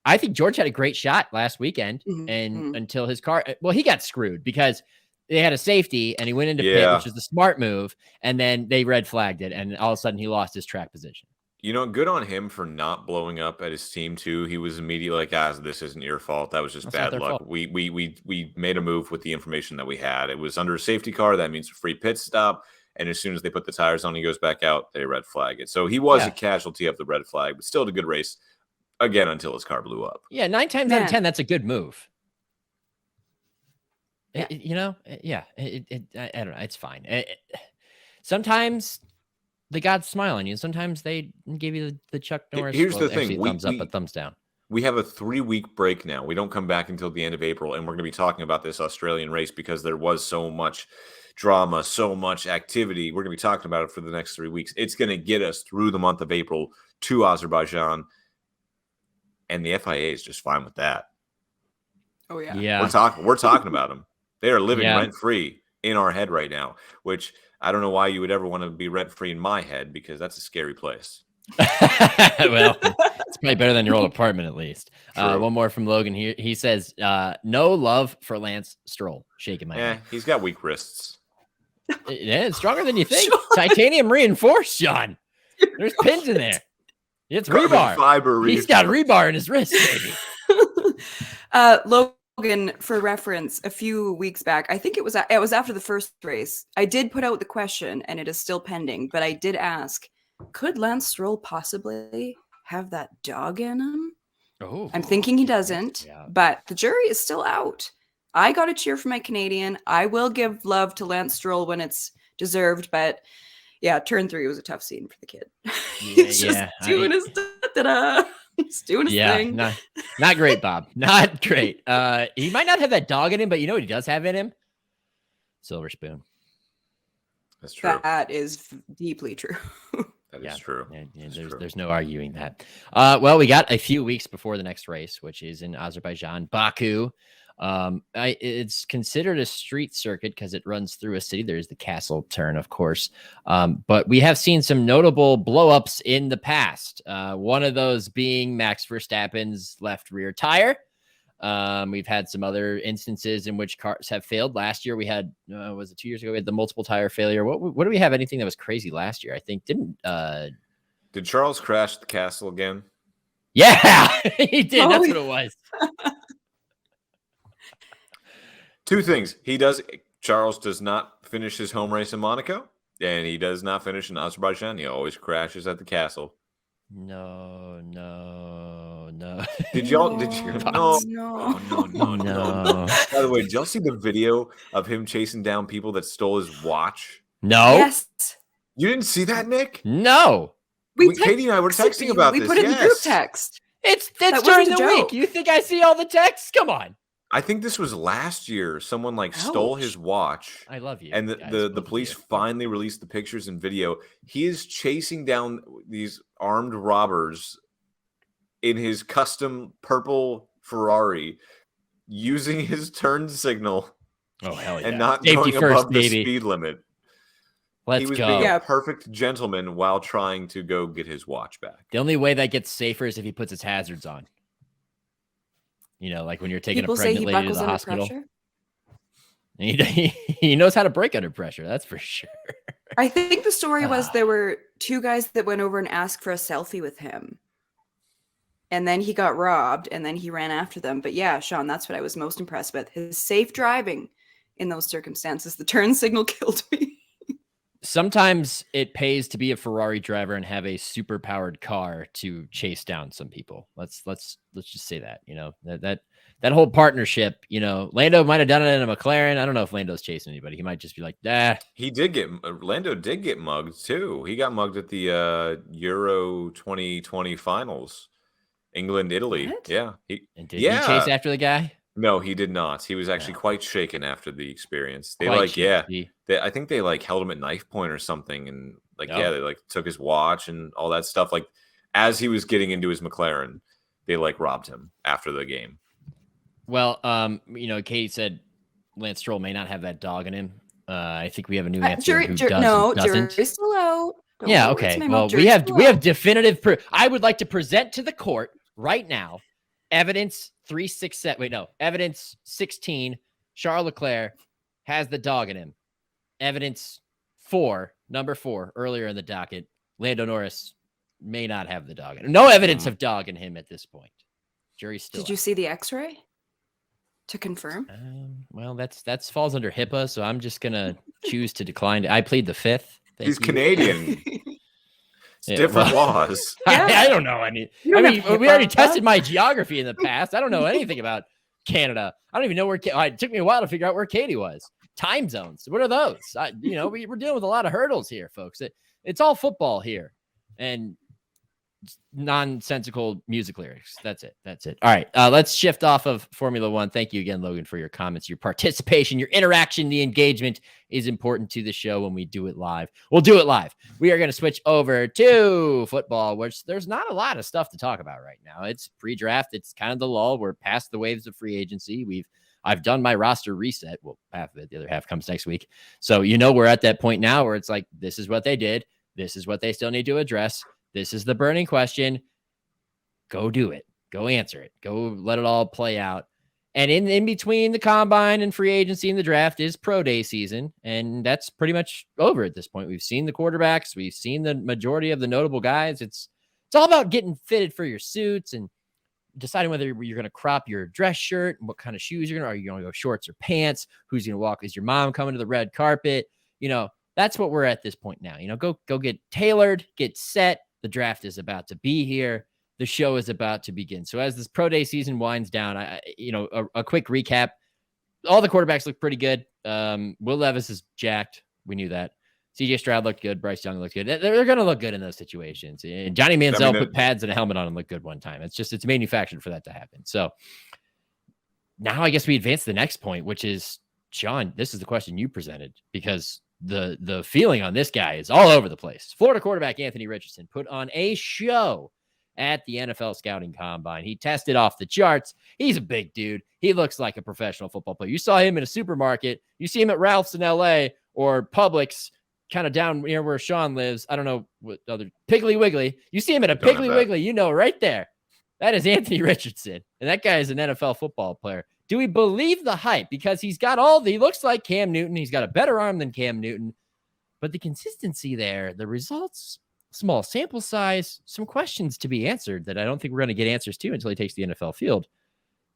I think George had a great shot last weekend and until his car, he got screwed because they had a safety and he went into pit, which was the smart move. And then they red flagged it. And all of a sudden he lost his track position. Good on him for not blowing up at his team too. He was immediately like, this isn't your fault. That was just bad luck. We made a move with the information that we had. It was under a safety car. That means a free pit stop. And as soon as they put the tires on, he goes back out, they red flag it. So he was a casualty of the red flag, but still a good race again until his car blew up. Yeah, 9 times out of 10, that's a good move. Yeah. I don't know. It's fine. Sometimes the gods smile on you. Sometimes they give you the Chuck Norris. Here's the thing: thumbs up, but thumbs down. We have a 3-week break now. We don't come back until the end of April, and we're going to be talking about this Australian race because there was so much drama, so much activity. We're going to be talking about it for the next 3 weeks. It's going to get us through the month of April to Azerbaijan, and the FIA is just fine with that. Oh yeah, yeah. We're talking about them. They are living rent free in our head right now, which I don't know why you would ever want to be rent free in my head because that's a scary place. Well, it's probably better than your old apartment at least. One more from Logan here. He says, no love for Lance Stroll. Shaking my head. He's got weak wrists. Yeah, it's stronger than you think. Titanium reinforced, Sean. There's pins in there. It's rebar. Fiber He's got rebar in his wrist, baby. Logan, for reference, a few weeks back, I think it was after the first race, I did put out the question, and it is still pending, but I did ask, could Lance Stroll possibly have that dog in him? Oh, I'm thinking he doesn't, but the jury is still out. I got a cheer for my Canadian. I will give love to Lance Stroll when it's deserved, but yeah, turn 3 was a tough scene for the kid. He's just doing his He's doing his thing. Not great, Bob. Not great. He might not have that dog in him, but you know what he does have in him? Silver spoon. That's true. That is deeply true. That is true. There's no arguing that. Well, we got a few weeks before the next race, which is in Azerbaijan, Baku. It's considered a street circuit because it runs through a city. There's the castle turn, of course. But we have seen some notable blow-ups in the past. One of those being Max Verstappen's left rear tire. We've had some other instances in which cars have failed. Last year we had, was it 2 years ago? We had the multiple tire failure. What do we have? Anything that was crazy last year? I think Did Charles crash the castle again? Yeah, he did. That's what it was. Two things. Charles does not finish his home race in Monaco, and he does not finish in Azerbaijan. He always crashes at the castle. No. Did you? No. No. By the way, did y'all see the video of him chasing down people that stole his watch? No. Yes. You didn't see that, Nick? No. Katie and I were texting about this. We put it in the group text. It's during the week. You think I see all the texts? Come on. I think this was last year. Someone stole his watch. I love you. And the police finally released the pictures and video. He is chasing down these armed robbers in his custom purple Ferrari, using his turn signal. Oh, hell yeah. And not Safety going first, above baby. the speed limit. Let's was go. being a perfect gentleman while trying to go get his watch back. The only way that gets safer is if he puts his hazards on. Like when you're taking People a pregnant say he lady to buckles the under hospital. pressure. He knows how to break under pressure. That's for sure. I think the story was there were two guys that went over and asked for a selfie with him. And then he got robbed and then he ran after them. But yeah, Sean, that's what I was most impressed with. His safe driving in those circumstances. The turn signal killed me. Sometimes it pays to be a Ferrari driver and have a super powered car to chase down some people. Let's just say that, that whole partnership, Lando might have done it in a McLaren. I don't know if Lando's chasing anybody. He might just be like, Lando did get mugged too. He got mugged at the Euro 2020 finals. England, Italy. What? Yeah. Did he chase after the guy? No, he did not. He was actually quite shaken after the experience. They Quite I think they held him at knife point or something, and they took his watch and all that stuff. As he was getting into his McLaren, they robbed him after the game. Well, Katie said Lance Stroll may not have that dog in him. I think we have a new answer. Jury's still out. Yeah, okay. Well, we have definitive proof. I would like to present to the court right now evidence 367. Wait, no, evidence 16. Charles Leclerc has the dog in him. Evidence 4, number 4, earlier in the docket. Lando Norris may not have the dog in him. No evidence of dog in him at this point. Jury's still. Did you see the X-ray to confirm? Well, that's falls under HIPAA, so I'm just gonna choose to decline. I plead the fifth. He's Canadian. It's different laws. I don't know. We already tested my geography in the past. I don't know anything about Canada. I don't even know where. It took me a while to figure out where Katie was. Time zones. What are those? We're dealing with a lot of hurdles here, folks. It's all football here, and nonsensical music lyrics. That's it. All right. Let's shift off of Formula One. Thank you again, Logan, for your comments, your participation, your interaction. The engagement is important to the show when we do it live. We'll do it live. We are going to switch over to football, which there's not a lot of stuff to talk about right now. It's pre-draft. It's kind of the lull. We're past the waves of free agency. I've done my roster reset. Well, half of it. The other half comes next week. So, we're at that point now where it's like, this is what they did. This is what they still need to address. This is the burning question. Go do it. Go answer it. Go let it all play out. And in between the combine and free agency and the draft is pro day season. And that's pretty much over at this point. We've seen the quarterbacks. We've seen the majority of the notable guys. It's all about getting fitted for your suits and deciding whether you're going to crop your dress shirt and what kind of shoes you're going to. Are you going to go shorts or pants? Who's going to walk? Is your mom coming to the red carpet? That's what we're at this point now. Go get tailored, get set. The draft is about to be here. The show is about to begin. So as this pro day season winds down, a quick recap. All the quarterbacks look pretty good. Will Levis is jacked. We knew that. CJ Stroud looked good. Bryce Young looked good. They're going to look good in those situations. And Johnny Manziel put pads and a helmet on and looked good one time. It's manufactured for that to happen. So now I guess we advance to the next point, which is, Sean, this is the question you presented, because the feeling on this guy is all over the place. Florida quarterback Anthony Richardson put on a show at the NFL scouting combine. He tested off the charts. He's a big dude. He looks like a professional football player. You saw him in a supermarket. You see him at Ralph's in LA or Publix, kind of down near where Sean lives. I don't know what other Piggly Wiggly. You see him at a Piggly Wiggly, right there. That is Anthony Richardson, and that guy is an NFL football player. Do we believe the hype? Because he looks like Cam Newton. He's got a better arm than Cam Newton, but the consistency there, the results, small sample size, some questions to be answered that I don't think we're going to get answers to until he takes the NFL field.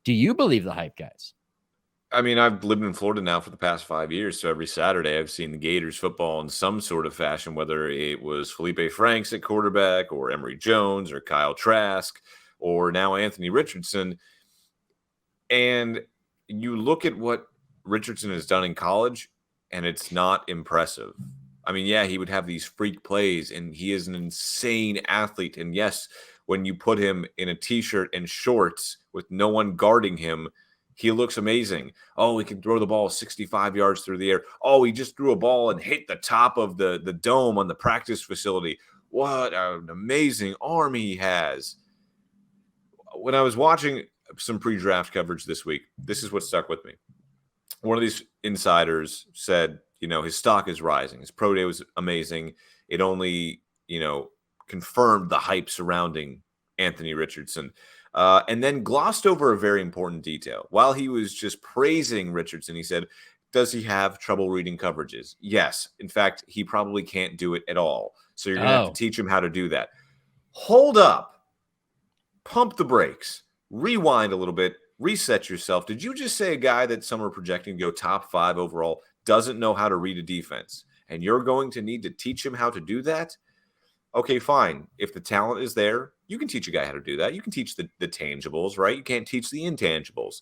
Do you believe the hype, guys? I mean, I've lived in Florida now for the past 5 years, so every Saturday I've seen the Gators football in some sort of fashion, whether it was Felipe Franks at quarterback or Emory Jones or Kyle Trask or now Anthony Richardson. And you look at what Richardson has done in college, and it's not impressive. I mean, yeah, he would have these freak plays, and he is an insane athlete. And yes, when you put him in a T-shirt and shorts with no one guarding him, he looks amazing. Oh, he can throw the ball 65 yards through the air. Oh, he just threw a ball and hit the top of the dome on the practice facility. What an amazing arm he has. When I was watching some pre-draft coverage this week, this is what stuck with me. One of these insiders said, his stock is rising. His pro day was amazing. It only, confirmed the hype surrounding Anthony Richardson. And then glossed over a very important detail. While he was just praising Richardson, he said, does he have trouble reading coverages? Yes. In fact, he probably can't do it at all. So you're going to have to teach him how to do that. Hold up. Pump the brakes. Rewind a little bit. Reset yourself. Did you just say a guy that some are projecting to go top 5 overall doesn't know how to read a defense? And you're going to need to teach him how to do that? Okay, fine. If the talent is there, you can teach a guy how to do that. You can teach the tangibles, right? You can't teach the intangibles.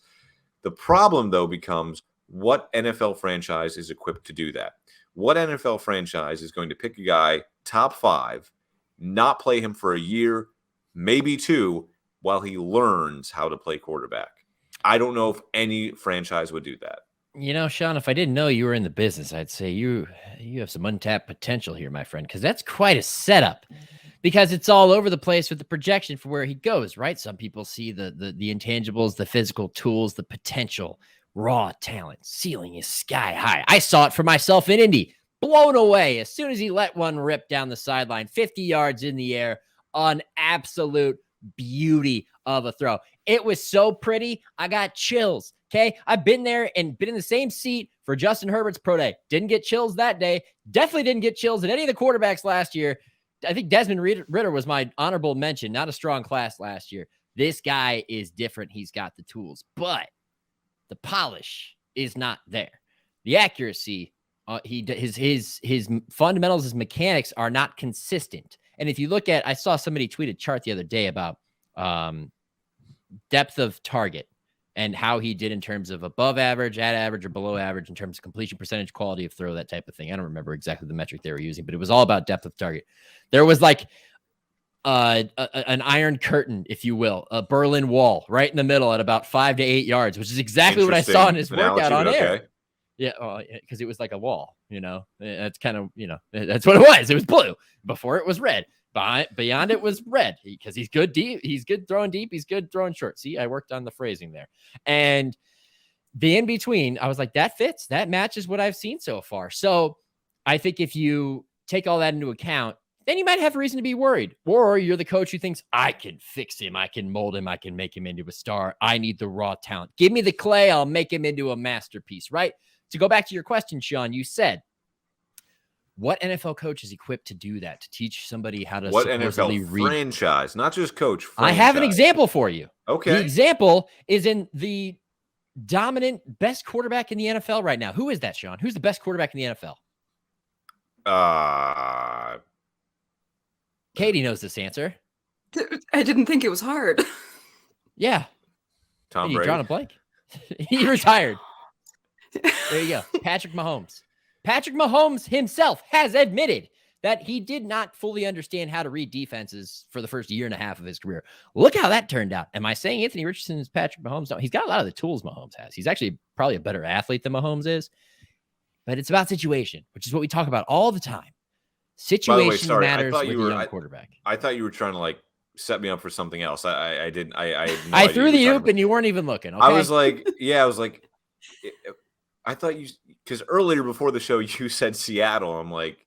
The problem, though, becomes what NFL franchise is equipped to do that? What NFL franchise is going to pick a guy top 5, not play him for a year, maybe 2, while he learns how to play quarterback? I don't know if any franchise would do that. Sean, if I didn't know you were in the business, I'd say you have some untapped potential here, my friend, because that's quite a setup. Because it's all over the place with the projection for where he goes, right? Some people see the intangibles, the physical tools, the potential, raw talent. Ceiling is sky high. I saw it for myself in Indy. Blown away as soon as he let one rip down the sideline, 50 yards in the air, an absolute beauty of a throw. It was so pretty, I got chills. Okay, I've been there and been in the same seat for Justin Herbert's pro day. Didn't get chills that day. Definitely didn't get chills at any of the quarterbacks last year. I think Desmond Ridder was my honorable mention. Not a strong class last year. This guy is different. He's got the tools, but the polish is not there. The accuracy, his fundamentals, his mechanics are not consistent. And if you look at, I saw somebody tweet a chart the other day about depth of target and how he did in terms of above average, at average, or below average in terms of completion percentage, quality of throw, that type of thing. I don't remember exactly the metric they were using, but it was all about depth of target. There was like an iron curtain, if you will, a Berlin Wall right in the middle at about 5 to 8 yards, which is exactly what I saw in his workout on air. Yeah, because it was like a wall, That's kind of, that's what it was. It was blue before it was red. Beyond it was red because he's good deep. He's good throwing deep. He's good throwing short. See, I worked on the phrasing there. And the in between, I was like, that fits. That matches what I've seen so far. So I think if you take all that into account, then you might have reason to be worried. Or you're the coach who thinks, I can fix him. I can mold him. I can make him into a star. I need the raw talent. Give me the clay. I'll make him into a masterpiece, right? To go back to your question, Sean, you said, what NFL coach is equipped to do that, to teach somebody how to what NFL franchise, not just coach, franchise. I have an example for you. Okay. The example is in the dominant best quarterback in the NFL right now. Who is that, Sean? Who's the best quarterback in the NFL? Katie knows this answer. I didn't think it was hard. Yeah. Tom Brady. You drawing a blank? He retired. There you go. Patrick Mahomes. Patrick Mahomes himself has admitted that he did not fully understand how to read defenses for the first year and a half of his career. Look how that turned out. Am I saying Anthony Richardson is Patrick Mahomes? No, he's got a lot of the tools Mahomes has. He's actually probably a better athlete than Mahomes is, but it's about situation, which is what we talk about all the time. Situation matters with a young quarterback. I thought you were trying to set me up for something else. I didn't. I threw the oop and you weren't even looking. Okay? I was like, I thought you, because earlier before the show, you said Seattle. I'm like,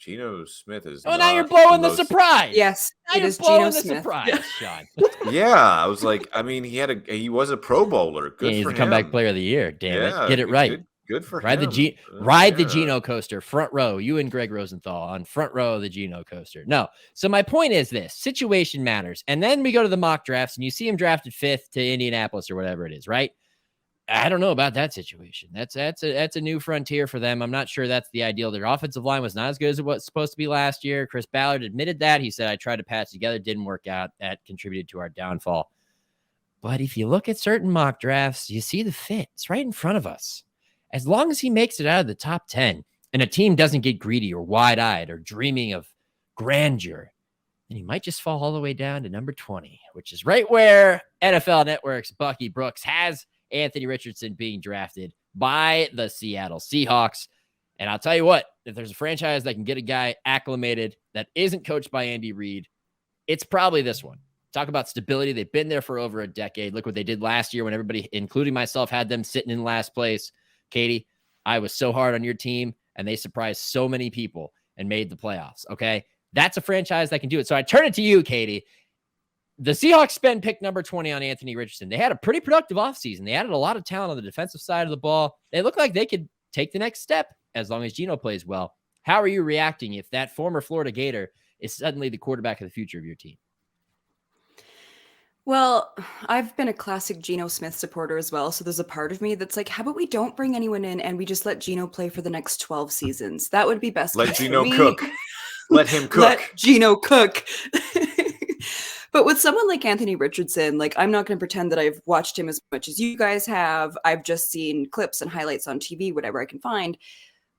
Geno Smith is. Oh, now you're not blowing the most- surprise. Yes, Now it you're is blowing Geno the Smith. surprise, Sean. Yeah, I was like, I mean, he was a Pro Bowler. Good Yeah, he's for a comeback him. player of the year. Damn it, Yeah, get it right. Good for Ride him. the Yeah. Geno coaster, front row. You and Greg Rosenthal on front row of the Geno coaster. No. So my point is this: situation matters. And then we go to the mock drafts, and you see him drafted 5th to Indianapolis or whatever it is, right? I don't know about that situation. That's a new frontier for them. I'm not sure that's the ideal. Their offensive line was not as good as it was supposed to be last year. Chris Ballard admitted that. He said, I tried to patch together, didn't work out. That contributed to our downfall. But if you look at certain mock drafts, you see the fit. It's right in front of us. As long as he makes it out of the top 10 and a team doesn't get greedy or wide-eyed or dreaming of grandeur, then he might just fall all the way down to number 20, which is right where NFL Network's Bucky Brooks has Anthony Richardson being drafted by the Seattle Seahawks. And I'll tell you what, if there's a franchise that can get a guy acclimated that isn't coached by Andy Reid, it's probably this one. Talk about stability. They've been there for over a decade. Look what they did last year when everybody, including myself, had them sitting in last place. Katie, I was so hard on your team, and they surprised so many people and made the playoffs, okay? That's a franchise that can do it. So I turn it to you, Katie. The Seahawks spend pick number 20 on Anthony Richardson. They had a pretty productive offseason. They added a lot of talent on the defensive side of the ball. They look like they could take the next step as long as Geno plays well. How are you reacting if that former Florida Gator is suddenly the quarterback of the future of your team? Well, I've been a classic Geno Smith supporter as well. So there's a part of me that's like, how about we don't bring anyone in and we just let Geno play for the next 12 seasons? That would be best. Let case for Geno me. cook. Let him cook. Let Geno cook. But with someone like Anthony Richardson, like, I'm not going to pretend that I've watched him as much as you guys have. I've just seen clips and highlights on TV, whatever I can find.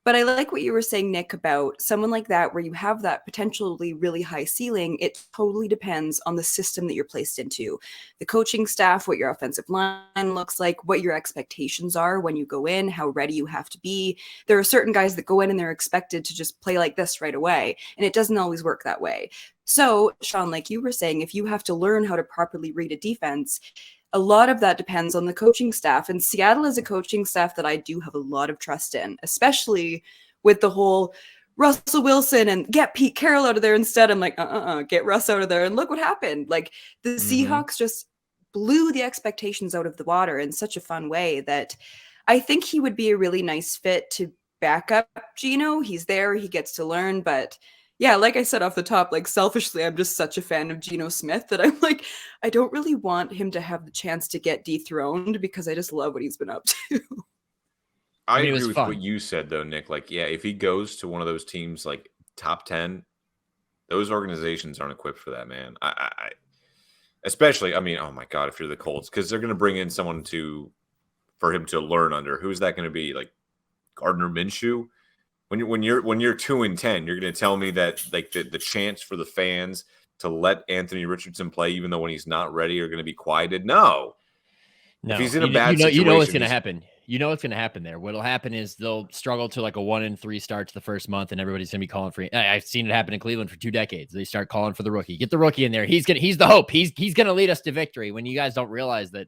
But I like what you were saying, Nick, about someone like that, where you have that potentially really high ceiling. It totally depends on the system that you're placed into, the coaching staff, what your offensive line looks like, what your expectations are when you go in, how ready you have to be. There are certain guys that go in and they're expected to just play like this right away. And it doesn't always work that way. So, Sean, like you were saying, if you have to learn how to properly read a defense, a lot of that depends on the coaching staff. And Seattle is a coaching staff that I do have a lot of trust in, especially with the whole Russell Wilson and get Pete Carroll out of there instead. I'm like, get Russ out of there. And look what happened. Like, the Seahawks just blew the expectations out of the water in such a fun way that I think he would be a really nice fit to back up Geno. He's there, he gets to learn, but yeah, like I said off the top, like, selfishly, I'm just such a fan of Geno Smith that I'm like, I don't really want him to have the chance to get dethroned because I just love what he's been up to. I mean, it agree was with fun. what you said, though, Nick. Like, yeah, if he goes to one of those teams, like top 10, those organizations aren't equipped for that, man. I especially, I mean, oh my God, if you're the Colts, because they're going to bring in someone for him to learn under. Who's that going to be? Like Gardner Minshew? When you're 2-10, you're going to tell me that, like, the chance for the fans to let Anthony Richardson play, even though when he's not ready, are going to be quieted. No. No, If he's in a bad situation, you know what's going to happen. You know what's going to happen there. What'll happen is they'll struggle to like a 1-3 start to the first month, and everybody's going to be calling for. I've seen it happen in Cleveland for 2 decades. They start calling for the rookie. Get the rookie in there. He's the hope. He's going to lead us to victory. When you guys don't realize that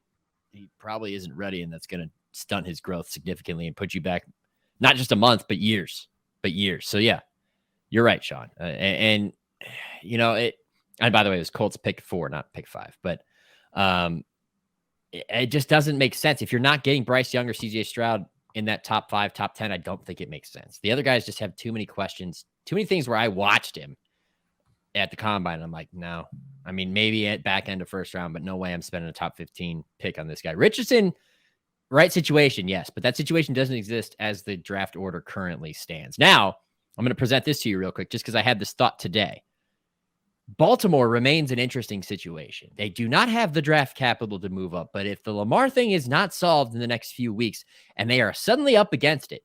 he probably isn't ready, and that's going to stunt his growth significantly and put you back not just a month, but years. So yeah, you're right, Sean. And you know it. And by the way, it was Colts pick 4, not pick 5. But it just doesn't make sense if you're not getting Bryce Young or CJ Stroud in that top 5, top 10. I don't think it makes sense. The other guys just have too many questions, too many things where I watched him at the combine. And I'm like, no. I mean, maybe at back end of first round, but no way I'm spending a top 15 pick on this guy. Richardson. Right situation, yes, but that situation doesn't exist as the draft order currently stands. Now, I'm going to present this to you real quick just because I had this thought today. Baltimore remains an interesting situation. They do not have the draft capital to move up, but if the Lamar thing is not solved in the next few weeks and they are suddenly up against it,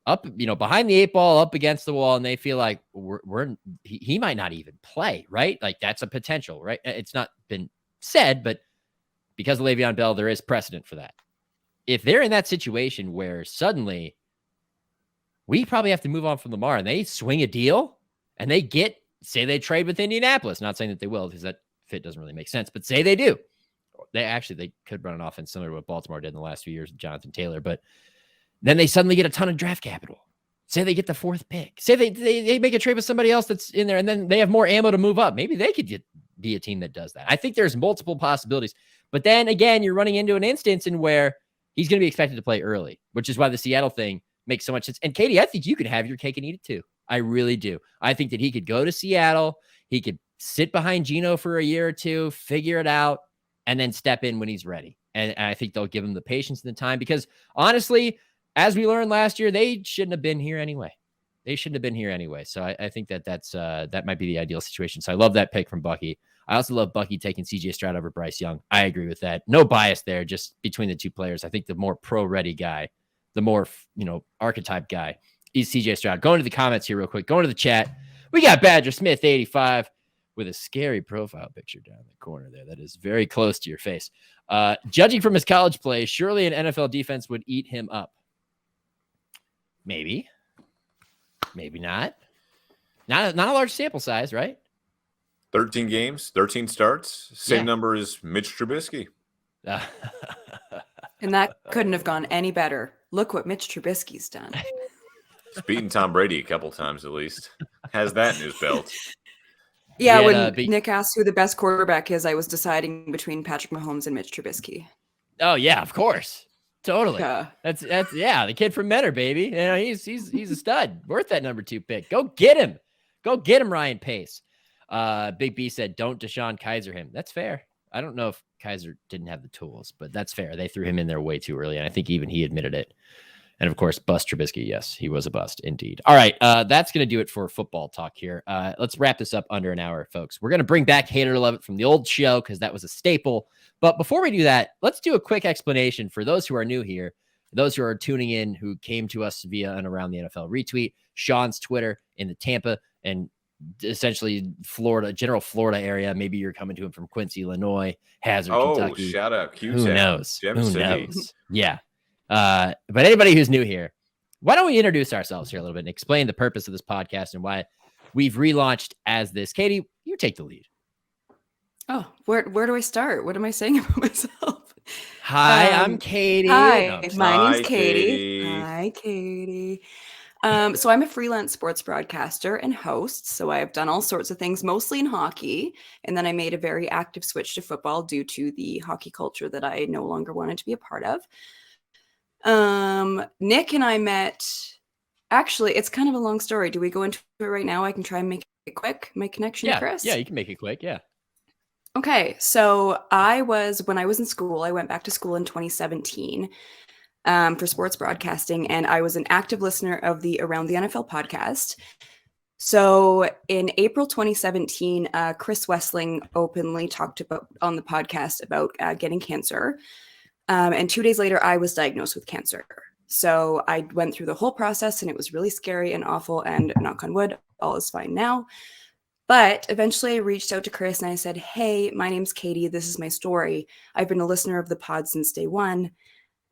behind the 8 ball, up against the wall, and they feel like he might not even play, right? Like, that's a potential, right? It's not been said, but because of Le'Veon Bell, there is precedent for that. If they're in that situation where suddenly we probably have to move on from Lamar and they swing a deal and they say they trade with Indianapolis, not saying that they will because that fit doesn't really make sense, but say they do. They could run an offense similar to what Baltimore did in the last few years with Jonathan Taylor, but then they suddenly get a ton of draft capital. Say they get the 4th pick. Say they make a trade with somebody else that's in there, and then they have more ammo to move up. Maybe they could be a team that does that. I think there's multiple possibilities. But then again, you're running into an instance in where he's going to be expected to play early, which is why the Seattle thing makes so much sense. And Katie, I think you could have your cake and eat it too. I really do. I think that he could go to Seattle. He could sit behind Geno for a year or two, figure it out, and then step in when he's ready. And I think they'll give him the patience and the time because honestly, as we learned last year, they shouldn't have been here anyway. So I think that might be the ideal situation. So I love that pick from Bucky. I also love Bucky taking CJ Stroud over Bryce Young. I agree with that. No bias there, just between the two players. I think the more pro-ready guy, the more, archetype guy is CJ Stroud. Going to the comments here real quick. Going to the chat. We got Badger Smith 85 with a scary profile picture down in the corner there. That is very close to your face. Judging from his college play, surely an NFL defense would eat him up. Maybe not. Not a large sample size, right? 13 games, 13 starts. Same number as Mitch Trubisky. And that couldn't have gone any better. Look what Mitch Trubisky's done. He's beaten Tom Brady a couple times at least. Has that in his belt. Yeah, when Nick asked who the best quarterback is, I was deciding between Patrick Mahomes and Mitch Trubisky. Oh yeah, of course. Totally. Yeah. That's the kid from Mentor, baby. He's a stud. Worth that number 2 pick. Go get him. Ryan Pace. Big B said, don't Deshaun Kaiser him. That's fair. I don't know if Kaiser didn't have the tools, but that's fair. They threw him in there way too early, and I think even he admitted it. And of course, bust Trubisky. Yes, he was a bust indeed. All right, that's going to do it for football talk here. Let's wrap this up under an hour, folks. We're going to bring back Hate It or Love It from the old show because that was a staple. But before we do that, let's do a quick explanation for those who are new here, those who are tuning in, who came to us via an Around the NFL retweet, Sean's Twitter in the Tampa and essentially general Florida area. Maybe you're coming to him from Quincy, Illinois, Hazard, Kentucky. Shout out Q-Town. Who knows? Gem Who City. knows? Yeah. But anybody who's new here, why don't we introduce ourselves here a little bit and explain the purpose of this podcast and why we've relaunched as this. Katie, you take the lead. Oh, where do I start? What am I saying about myself? Hi, I'm Katie. Hi, No, my name's Katie. Katie. Hi, Katie. So I'm a freelance sports broadcaster and host. So I've done all sorts of things, mostly in hockey. And then I made a very active switch to football due to the hockey culture that I no longer wanted to be a part of. Nick and I met, actually, it's kind of a long story. Do we go into it right now? I can try and make it quick. My connection to Chris? Yeah, you can make it quick. Yeah. Okay. So when I was in school, I went back to school in 2017 for sports broadcasting, and I was an active listener of the Around the NFL podcast. So in April 2017, Chris Wessling openly talked about on the podcast about getting cancer. And 2 days later, I was diagnosed with cancer. So I went through the whole process, and it was really scary and awful, and knock on wood, all is fine now. But eventually I reached out to Chris and I said, hey, my name's Katie. This is my story. I've been a listener of the pod since day one.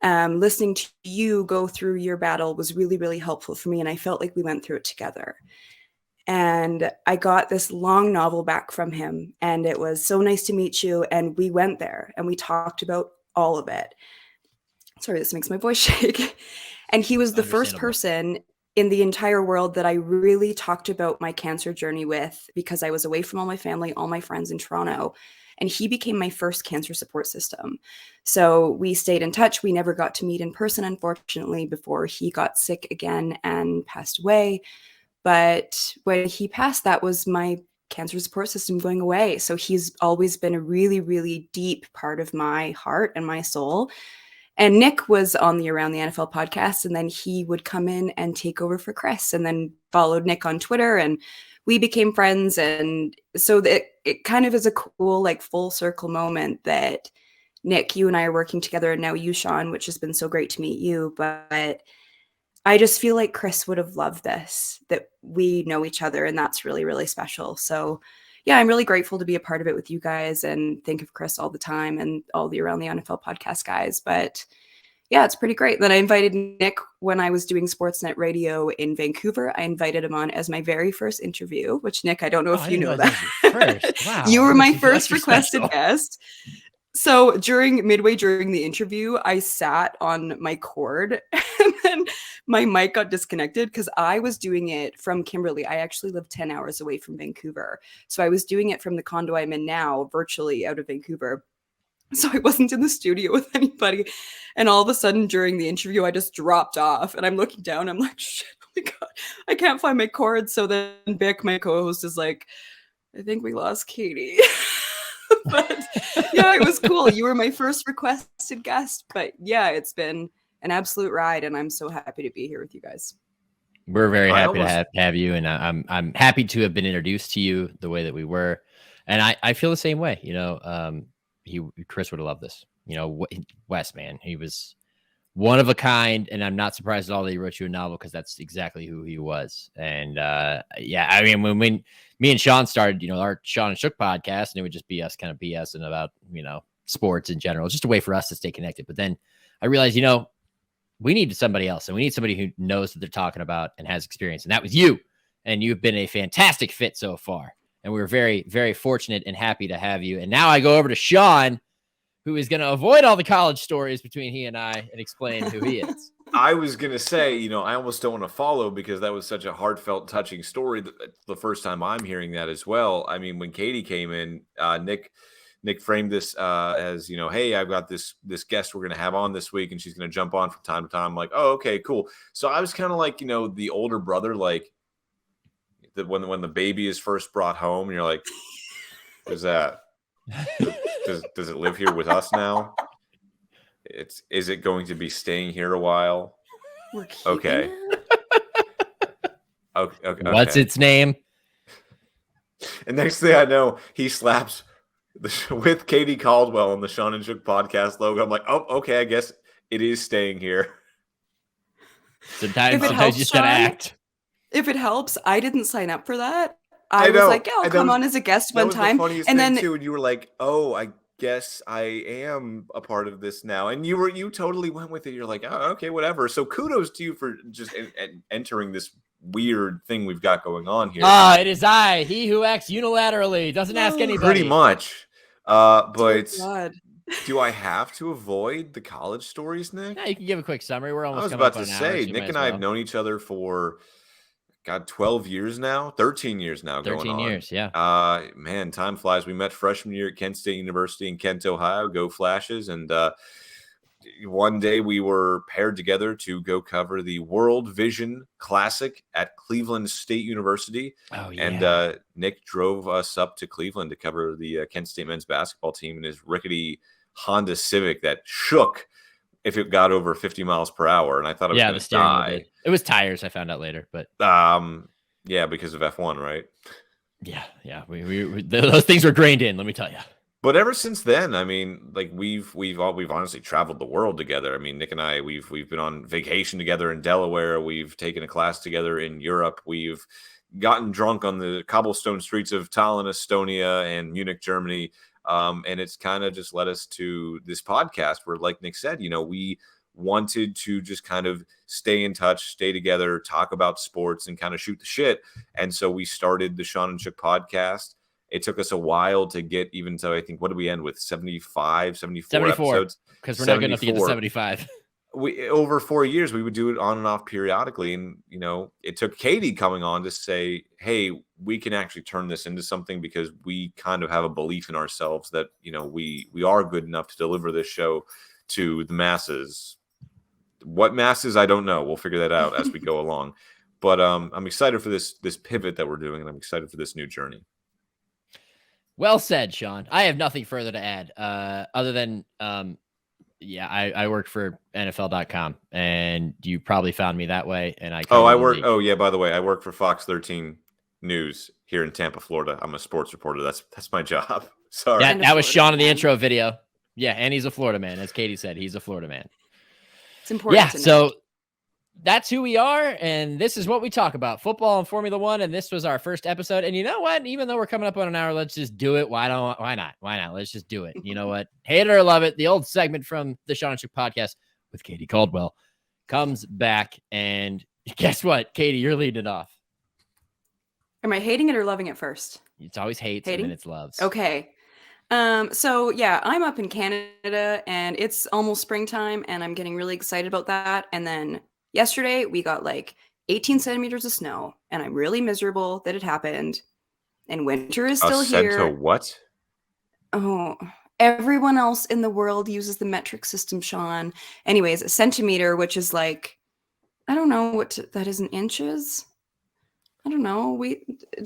Listening to you go through your battle was really, really helpful for me. And I felt like we went through it together. And I got this long novel back from him. And it was so nice to meet you. And we went there and we talked about all of it. Sorry, this makes my voice shake. And he was the first person in the entire world that I really talked about my cancer journey with, because I was away from all my family, all my friends in Toronto, and he became my first cancer support system. So we stayed in touch. We never got to meet in person, unfortunately, before he got sick again and passed away. But when he passed, that was my cancer support system going away. So he's always been a really, really deep part of my heart and my soul. And Nick was on the Around the NFL podcast, and then he would come in and take over for Chris, and then followed Nick on Twitter, and we became friends. And so it kind of is a cool, like, full circle moment that Nick, you and I are working together, and now you, Sean, which has been so great to meet you. But I just feel like Chris would have loved this, that we know each other, and that's really, really special. So yeah, I'm really grateful to be a part of it with you guys, and think of Chris all the time and all the Around the NFL podcast guys. But yeah, it's pretty great. Then I invited Nick when I was doing Sportsnet Radio in Vancouver. I invited him on as my very first interview, which, Nick, I don't know if you know that. Wow. You were my first requested guest. So midway during the interview, I sat on my cord and then my mic got disconnected because I was doing it from Kimberley. I actually live 10 hours away from Vancouver. So I was doing it from the condo I'm in now, virtually out of Vancouver. So I wasn't in the studio with anybody. And all of a sudden during the interview, I just dropped off and I'm looking down. I'm like, shit, oh my God, I can't find my cord. So then Vic, my co-host, is like, I think we lost Katie. But yeah, it was cool. You were my first requested guest, but yeah, it's been an absolute ride, and I'm so happy to be here with you guys. We're very happy to have you, and I'm happy to have been introduced to you the way that we were, and I feel the same way. You know, Chris would have loved this. You know, Wes, man, he was one of a kind, and I'm not surprised at all that he wrote you a novel because that's exactly who he was. And yeah, I mean, when me and Sean started, you know, our Sean and Shook podcast, and it would just be us kind of BSing about, you know, sports in general. It's just a way for us to stay connected. But then I realized, you know, we need somebody else, and we need somebody who knows what they're talking about and has experience. And that was you. And you've been a fantastic fit so far. And we were very, very fortunate and happy to have you. And now I go over to Sean, who is going to avoid all the college stories between he and I and explain who he is. I was going to say, you know, I almost don't want to follow because that was such a heartfelt, touching story. The first time I'm hearing that as well. I mean, when Katie came in, Nick framed this as, you know, hey, I've got this guest we're going to have on this week, and she's going to jump on from time to time. I'm like, oh, okay, cool. So I was kind of like, you know, the older brother, like when the baby is first brought home, and you're like, who's that? Does it live here with us now? Is it going to be staying here a while? Okay. Okay. What's its name? And next thing I know, he slaps with Katie Caldwell on the Sean and Shook podcast logo. I'm like, oh, okay, I guess it is staying here. Sometimes you just gotta act. If it helps, I didn't sign up for that. I was like, yeah, I'll come on as a guest one time. And then too, and you were like, oh, I guess I am a part of this now. And you totally went with it. You're like, oh, okay, whatever. So kudos to you for just entering this weird thing we've got going on here. It is I, he who acts unilaterally, doesn't ask anybody. Pretty much. But oh, do I have to avoid the college stories, Nick? Yeah, you can give a quick summary. We're almost. I was about to say, Nick and I have known each other for 12 years now, 13 years now. 13 years, yeah. Man, time flies. We met freshman year at Kent State University in Kent, Ohio. Go Flashes. And one day we were paired together to go cover the World Vision Classic at Cleveland State University. Oh, yeah. And Nick drove us up to Cleveland to cover the Kent State men's basketball team in his rickety Honda Civic that shook if it got over 50 miles per hour. And I thought it was going to die. It was tires, I found out later. But yeah, because of F1, right? Yeah. We those things were grained in, let me tell you. But ever since then, I mean, like we've honestly traveled the world together. I mean, Nick and I, we've been on vacation together in Delaware. We've taken a class together in Europe. We've gotten drunk on the cobblestone streets of Tallinn, Estonia, and Munich, Germany. And it's kind of just led us to this podcast where, like Nick said, you know, we wanted to just kind of stay in touch, stay together, talk about sports, and kind of shoot the shit. And so we started the Sean and Shook podcast. It took us a while to get even to, I think, what did we end with? 74 episodes? Because we're not good enough to get to 75. Over 4 years, we would do it on and off periodically. And, you know, it took Katie coming on to say, hey, we can actually turn this into something because we kind of have a belief in ourselves that, you know, we are good enough to deliver this show to the masses. What masses, I don't know. We'll figure that out as we go along. But I'm excited for this pivot that we're doing, and I'm excited for this new journey. Well said, Sean. I have nothing further to add other than, I work for NFL.com, and you probably found me that way. And by the way, I work for Fox 13 News here in Tampa, Florida. I'm a sports reporter. That's my job. Sorry. That was Sean in the intro video. Yeah, and he's a Florida man. As Katie said, he's a Florida man. It's important. Yeah, so that's who we are, and this is what we talk about: football and Formula One. And this was our first episode. And you know what? Even though we're coming up on an hour, let's just do it. Why not? Let's just do it. You know what? Hate it or love it, the old segment from the Sean and Shook podcast with Katie Caldwell comes back. And guess what, Katie? You're leading it off. Am I hating it or loving it first? It's always hates, and then it's loves. Okay. So yeah, I'm up in Canada and it's almost springtime and I'm getting really excited about that. And then yesterday we got like 18 centimeters of snow and I'm really miserable that it happened. And winter is A still cento here. what? Oh, everyone else in the world uses the metric system, Sean. Anyways, a centimeter, which is like, I don't know that is in inches. I don't know.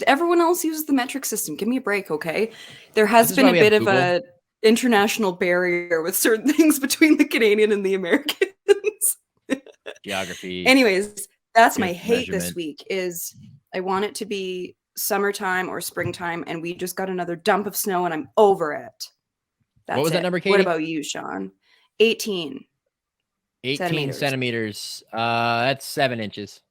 Everyone else uses the metric system. Give me a break, okay? There has This is been why a we have bit of Google. a international barrier with certain things between the Canadian and the Americans. Geography. Anyways, that's my Good hate this measurement. week is I want it to be summertime or springtime and we just got another dump of snow and I'm over it. That's What was that it. number, What Katie? about you, Sean? 18 18 centimeters. That's 7 inches.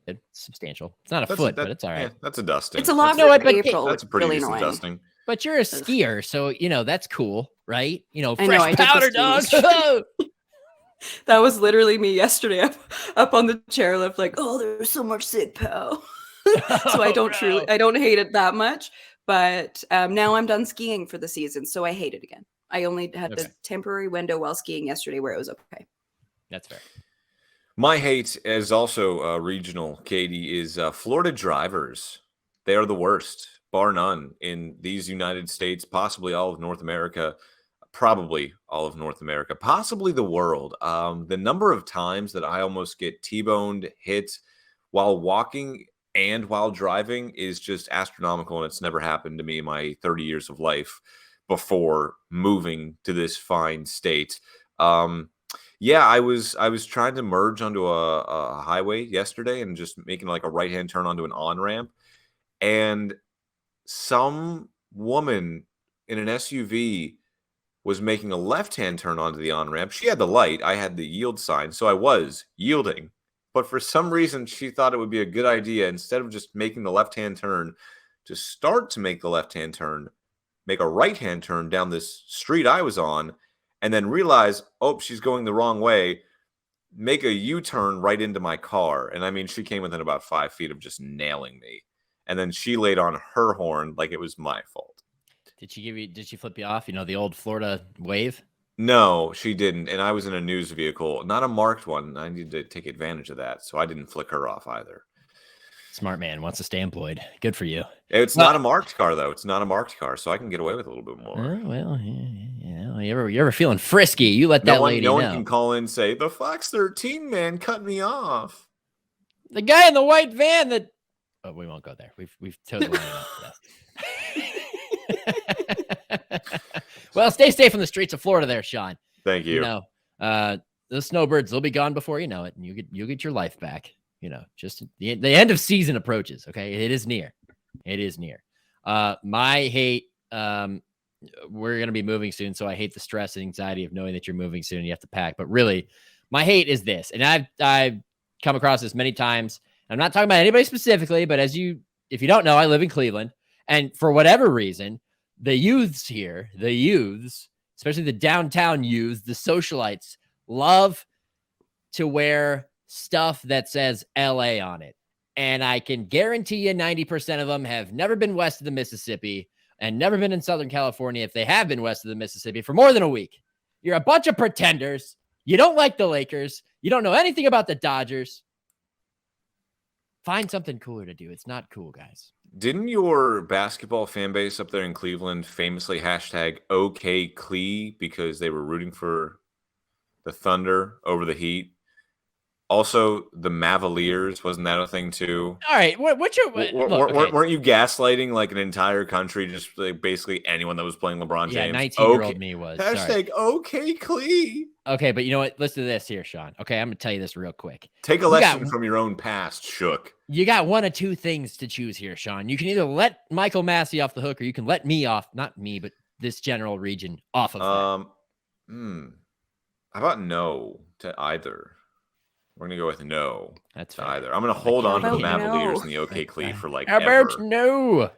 It's substantial. It's not a foot, but it's all right. Yeah, that's a dusting. It's a lot No, for but April. That's a pretty really decent annoying. dusting. But you're a skier, so that's cool, right? I know, Fresh I did the powder, skiing dog. That was literally me yesterday up on the chairlift, like, oh, there's so much sick pow. So I don't hate it that much. But now I'm done skiing for the season, so I hate it again. I only had the temporary window while skiing yesterday where it was okay. That's fair. My hate is also regional, Katie, is Florida drivers. They are the worst, bar none, in these United States, possibly all of North America, probably all of North America, possibly the world. The number of times that I almost get T-boned, hit while walking and while driving is just astronomical, and it's never happened to me in my 30 years of life before moving to this fine state. Yeah, I was trying to merge onto a highway yesterday and just making like a right-hand turn onto an on-ramp. And some woman in an SUV was making a left-hand turn onto the on-ramp. She had the light. I had the yield sign. So I was yielding. But for some reason, she thought it would be a good idea, instead of just making the left-hand turn, to start to make the left-hand turn, make a right-hand turn down this street I was on, and then realize, oh, she's going the wrong way, make a U-turn right into my car. And I mean, she came within about 5 feet of just nailing me. And then she laid on her horn like it was my fault. Did she flip you off? The old Florida wave? No, she didn't. And I was in a news vehicle, not a marked one. I needed to take advantage of that. So I didn't flick her off either. Smart man, wants to stay employed. Good for you. It's not a marked car, though. It's not a marked car, so I can get away with a little bit more. Well, you're ever feeling frisky, you let that lady know. No one can call in and say, the Fox 13 man cut me off. The guy in the white van that... Oh, we won't go there. We've totally Well, stay safe from the streets of Florida there, Sean. Thank you. The snowbirds, they'll be gone before you know it, and you'll get your life back. Just the end of season approaches. Okay, it is near. It is near. My hate. We're gonna be moving soon, so I hate the stress and anxiety of knowing that you're moving soon and you have to pack. But really, my hate is this, and I've come across this many times. I'm not talking about anybody specifically, but if you don't know, I live in Cleveland, and for whatever reason, the youths here, especially the downtown youths, the socialites, love to wear stuff that says LA on it. And I can guarantee you 90% of them have never been west of the Mississippi and never been in Southern California if they have been west of the Mississippi for more than a week. You're a bunch of pretenders. You don't like the Lakers. You don't know anything about the Dodgers. Find something cooler to do. It's not cool, guys. Didn't your basketball fan base up there in Cleveland famously hashtag OK Clee because they were rooting for the Thunder over the Heat? Also, the Mavaliers, wasn't that a thing too? All right, weren't you gaslighting like an entire country, just like basically anyone that was playing LeBron James? Yeah, 19-year-old me was. Hashtag OK Clee. Okay, but you know what? Listen to this here, Sean. Okay, I'm going to tell you this real quick. Take a lesson from your own past, Shook. You got one of two things to choose here, Sean. You can either let Michael Massey off the hook, or you can let me off, not me, but this general region off of that. How about no to either? We're going to go with no. That's to either. I'm going to hold on to the Mavaliers and the OK Clee for like How ever. about no?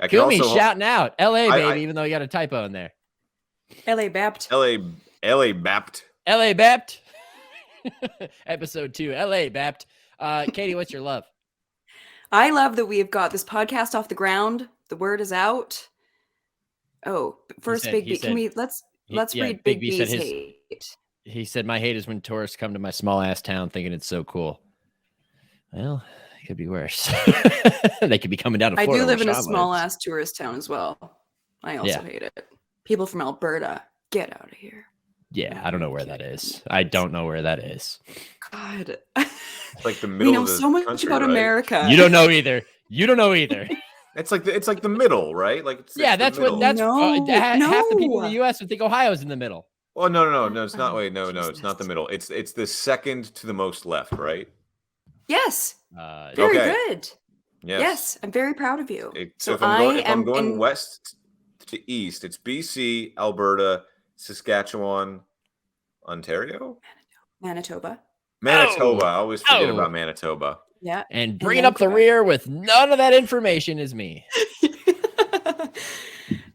Kumi's shouting out. LA, baby, even though you got a typo in there. LA Bapt. LA Bapt. LA Bapt. Episode 2, LA Bapt. Katie, what's your love? I love that we've got this podcast off the ground. The word is out. Oh, first said- Big he B. said- Can we let's read Big Big B said B's his- hate. He said, my hate is when tourists come to my small ass town thinking it's so cool. Well, it could be worse. They could be coming down to I Florida. do live in where a Sean small lives. ass tourist town as well. I also hate it. People from Alberta, get out of here. Yeah, I don't know where that is. I don't know where that is. God. It's like the We middle know of the so much country, about right? America. You don't know either. You don't know either. It's like the middle, right? Like it's Yeah, the that's middle. what. That's No, half the people in no. the U.S. would think Ohio's in the middle. Oh no, it's not. Oh, Wait, no, it's not the Jesus. middle. It's the second to the most left, right? Yes. Uh, Very Okay. good. Yes. Yes, I'm very proud of you. So if I'm going west to east, it's BC, Alberta, Saskatchewan, Ontario, Manitoba. Manitoba. I always forget Oh. about Manitoba. Yeah. and then bringing up the Quebec. rear with none of that information is me.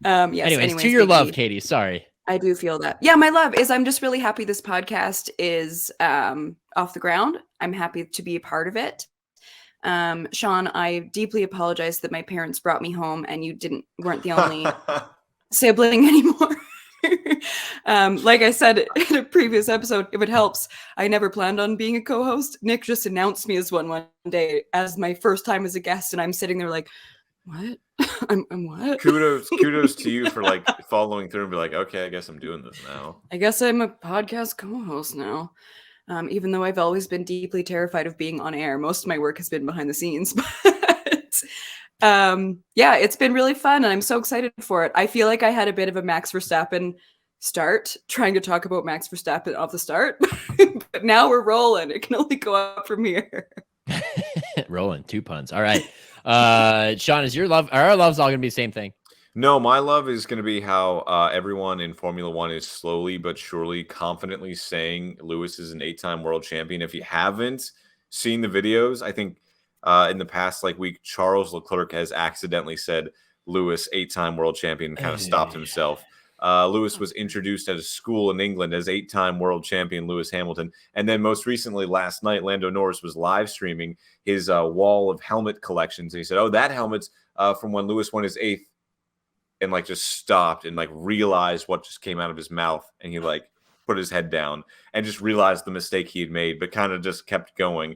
Yes. Anyways, to your Big love, B. Katie. Sorry. I do feel that. Yeah, my love is I'm just really happy this podcast is off the ground. I'm happy to be a part of it. Sean, I deeply apologize that my parents brought me home and you weren't the only sibling anymore. Like I said in a previous episode, if it helps, I never planned on being a co-host. Nick just announced me as one day as my first time as a guest, and I'm sitting there like, what? I'm what? kudos to you for like following through and be like, okay, I guess I'm doing this now. I guess I'm a podcast co-host now. Even though I've always been deeply terrified of being on air. Most of my work has been behind the scenes, but yeah, it's been really fun and I'm so excited for it. I feel like I had a bit of a Max Verstappen start trying to talk about Max Verstappen off the start, but now we're rolling. It can only go up from here. Rolling 2 puns. All right. Sean, is your love? Are our loves all gonna be the same thing? No, my love is going to be how everyone in Formula One is slowly but surely, confidently saying Lewis is an 8-time world champion. If you haven't seen the videos, I think in the past week, Charles Leclerc has accidentally said Lewis 8-time world champion and kind of stopped himself. Lewis was introduced at a school in England as 8-time world champion Lewis Hamilton. And then most recently last night, Lando Norris was live streaming his wall of helmet collections. And he said, oh, that helmet's from when Lewis won his 8th. And just stopped and realized what just came out of his mouth. And he put his head down and just realized the mistake he had made, but kind of just kept going.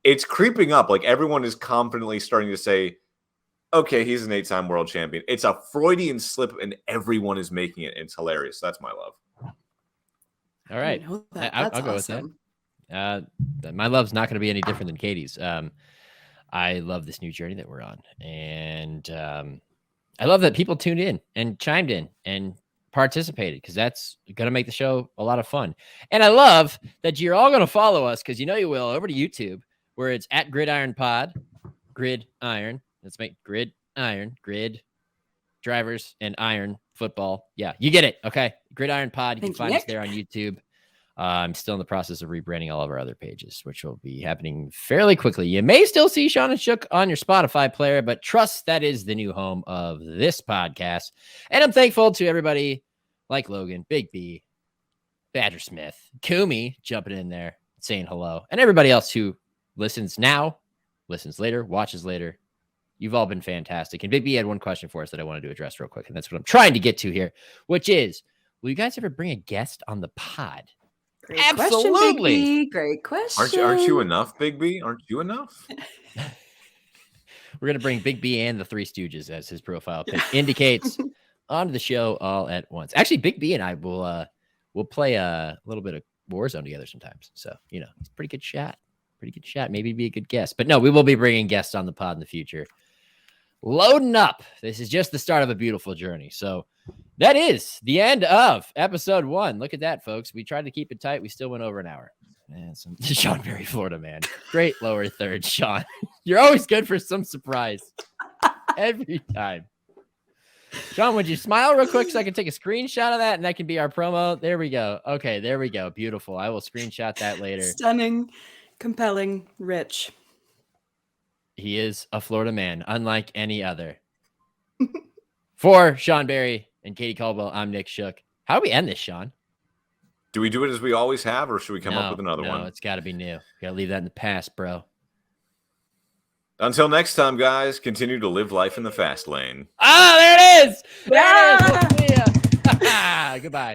It's creeping up. Everyone is confidently starting to say, okay, he's an 8-time world champion. It's a Freudian slip and everyone is making it. It's hilarious. That's my love. All right. I'll go with that. My love's not going to be any different than Katie's. I love this new journey that we're on. And I love that people tuned in and chimed in and participated because that's going to make the show a lot of fun. And I love that you're all going to follow us because you know you will over to YouTube where it's at Gridiron Pod, Gridiron. Let's make Gridiron, grid drivers and iron football. Yeah, you get it. Okay. Gridiron Pod. You can find us there on YouTube. I'm still in the process of rebranding all of our other pages, which will be happening fairly quickly. You may still see Sean and Shook on your Spotify player, but trust that is the new home of this podcast. And I'm thankful to everybody like Logan, Big B, Badger Smith, Kumi jumping in there, saying hello, and everybody else who listens now, listens later, watches later. You've all been fantastic. And Big B had one question for us that I wanted to address real quick, and that's what I'm trying to get to here, which is, will you guys ever bring a guest on the pod? Great Absolutely. question, Big B. Great question. Aren't you enough, Big B? Aren't you enough? We're going to bring Big B and the Three Stooges, as his profile pic indicates, onto the show all at once. Actually, Big B and I will play a little bit of Warzone together sometimes. So, it's a pretty good shot. Maybe be a good guest. But no, we will be bringing guests on the pod in the future. Loading up. This is just the start of a beautiful journey. So that is the end of episode 1. Look at that, folks. We tried to keep it tight. We still went over an hour. Man, some Sean Barie, Florida man. Great lower third, Sean. You're always good for some surprise. Every time. Sean, would you smile real quick so I can take a screenshot of that and that can be our promo? There we go. Okay, there we go. Beautiful. I will screenshot that later. Stunning, compelling, rich. He is a Florida man, unlike any other. For Sean Barie and Katie Caldwell, I'm Nick Shook. How do we end this, Sean? Do we do it as we always have, or should we come up with another one? No, it's got to be new. Got to leave that in the past, bro. Until next time, guys, continue to live life in the fast lane. Ah, there it is. There it is. We'll see ya. Goodbye.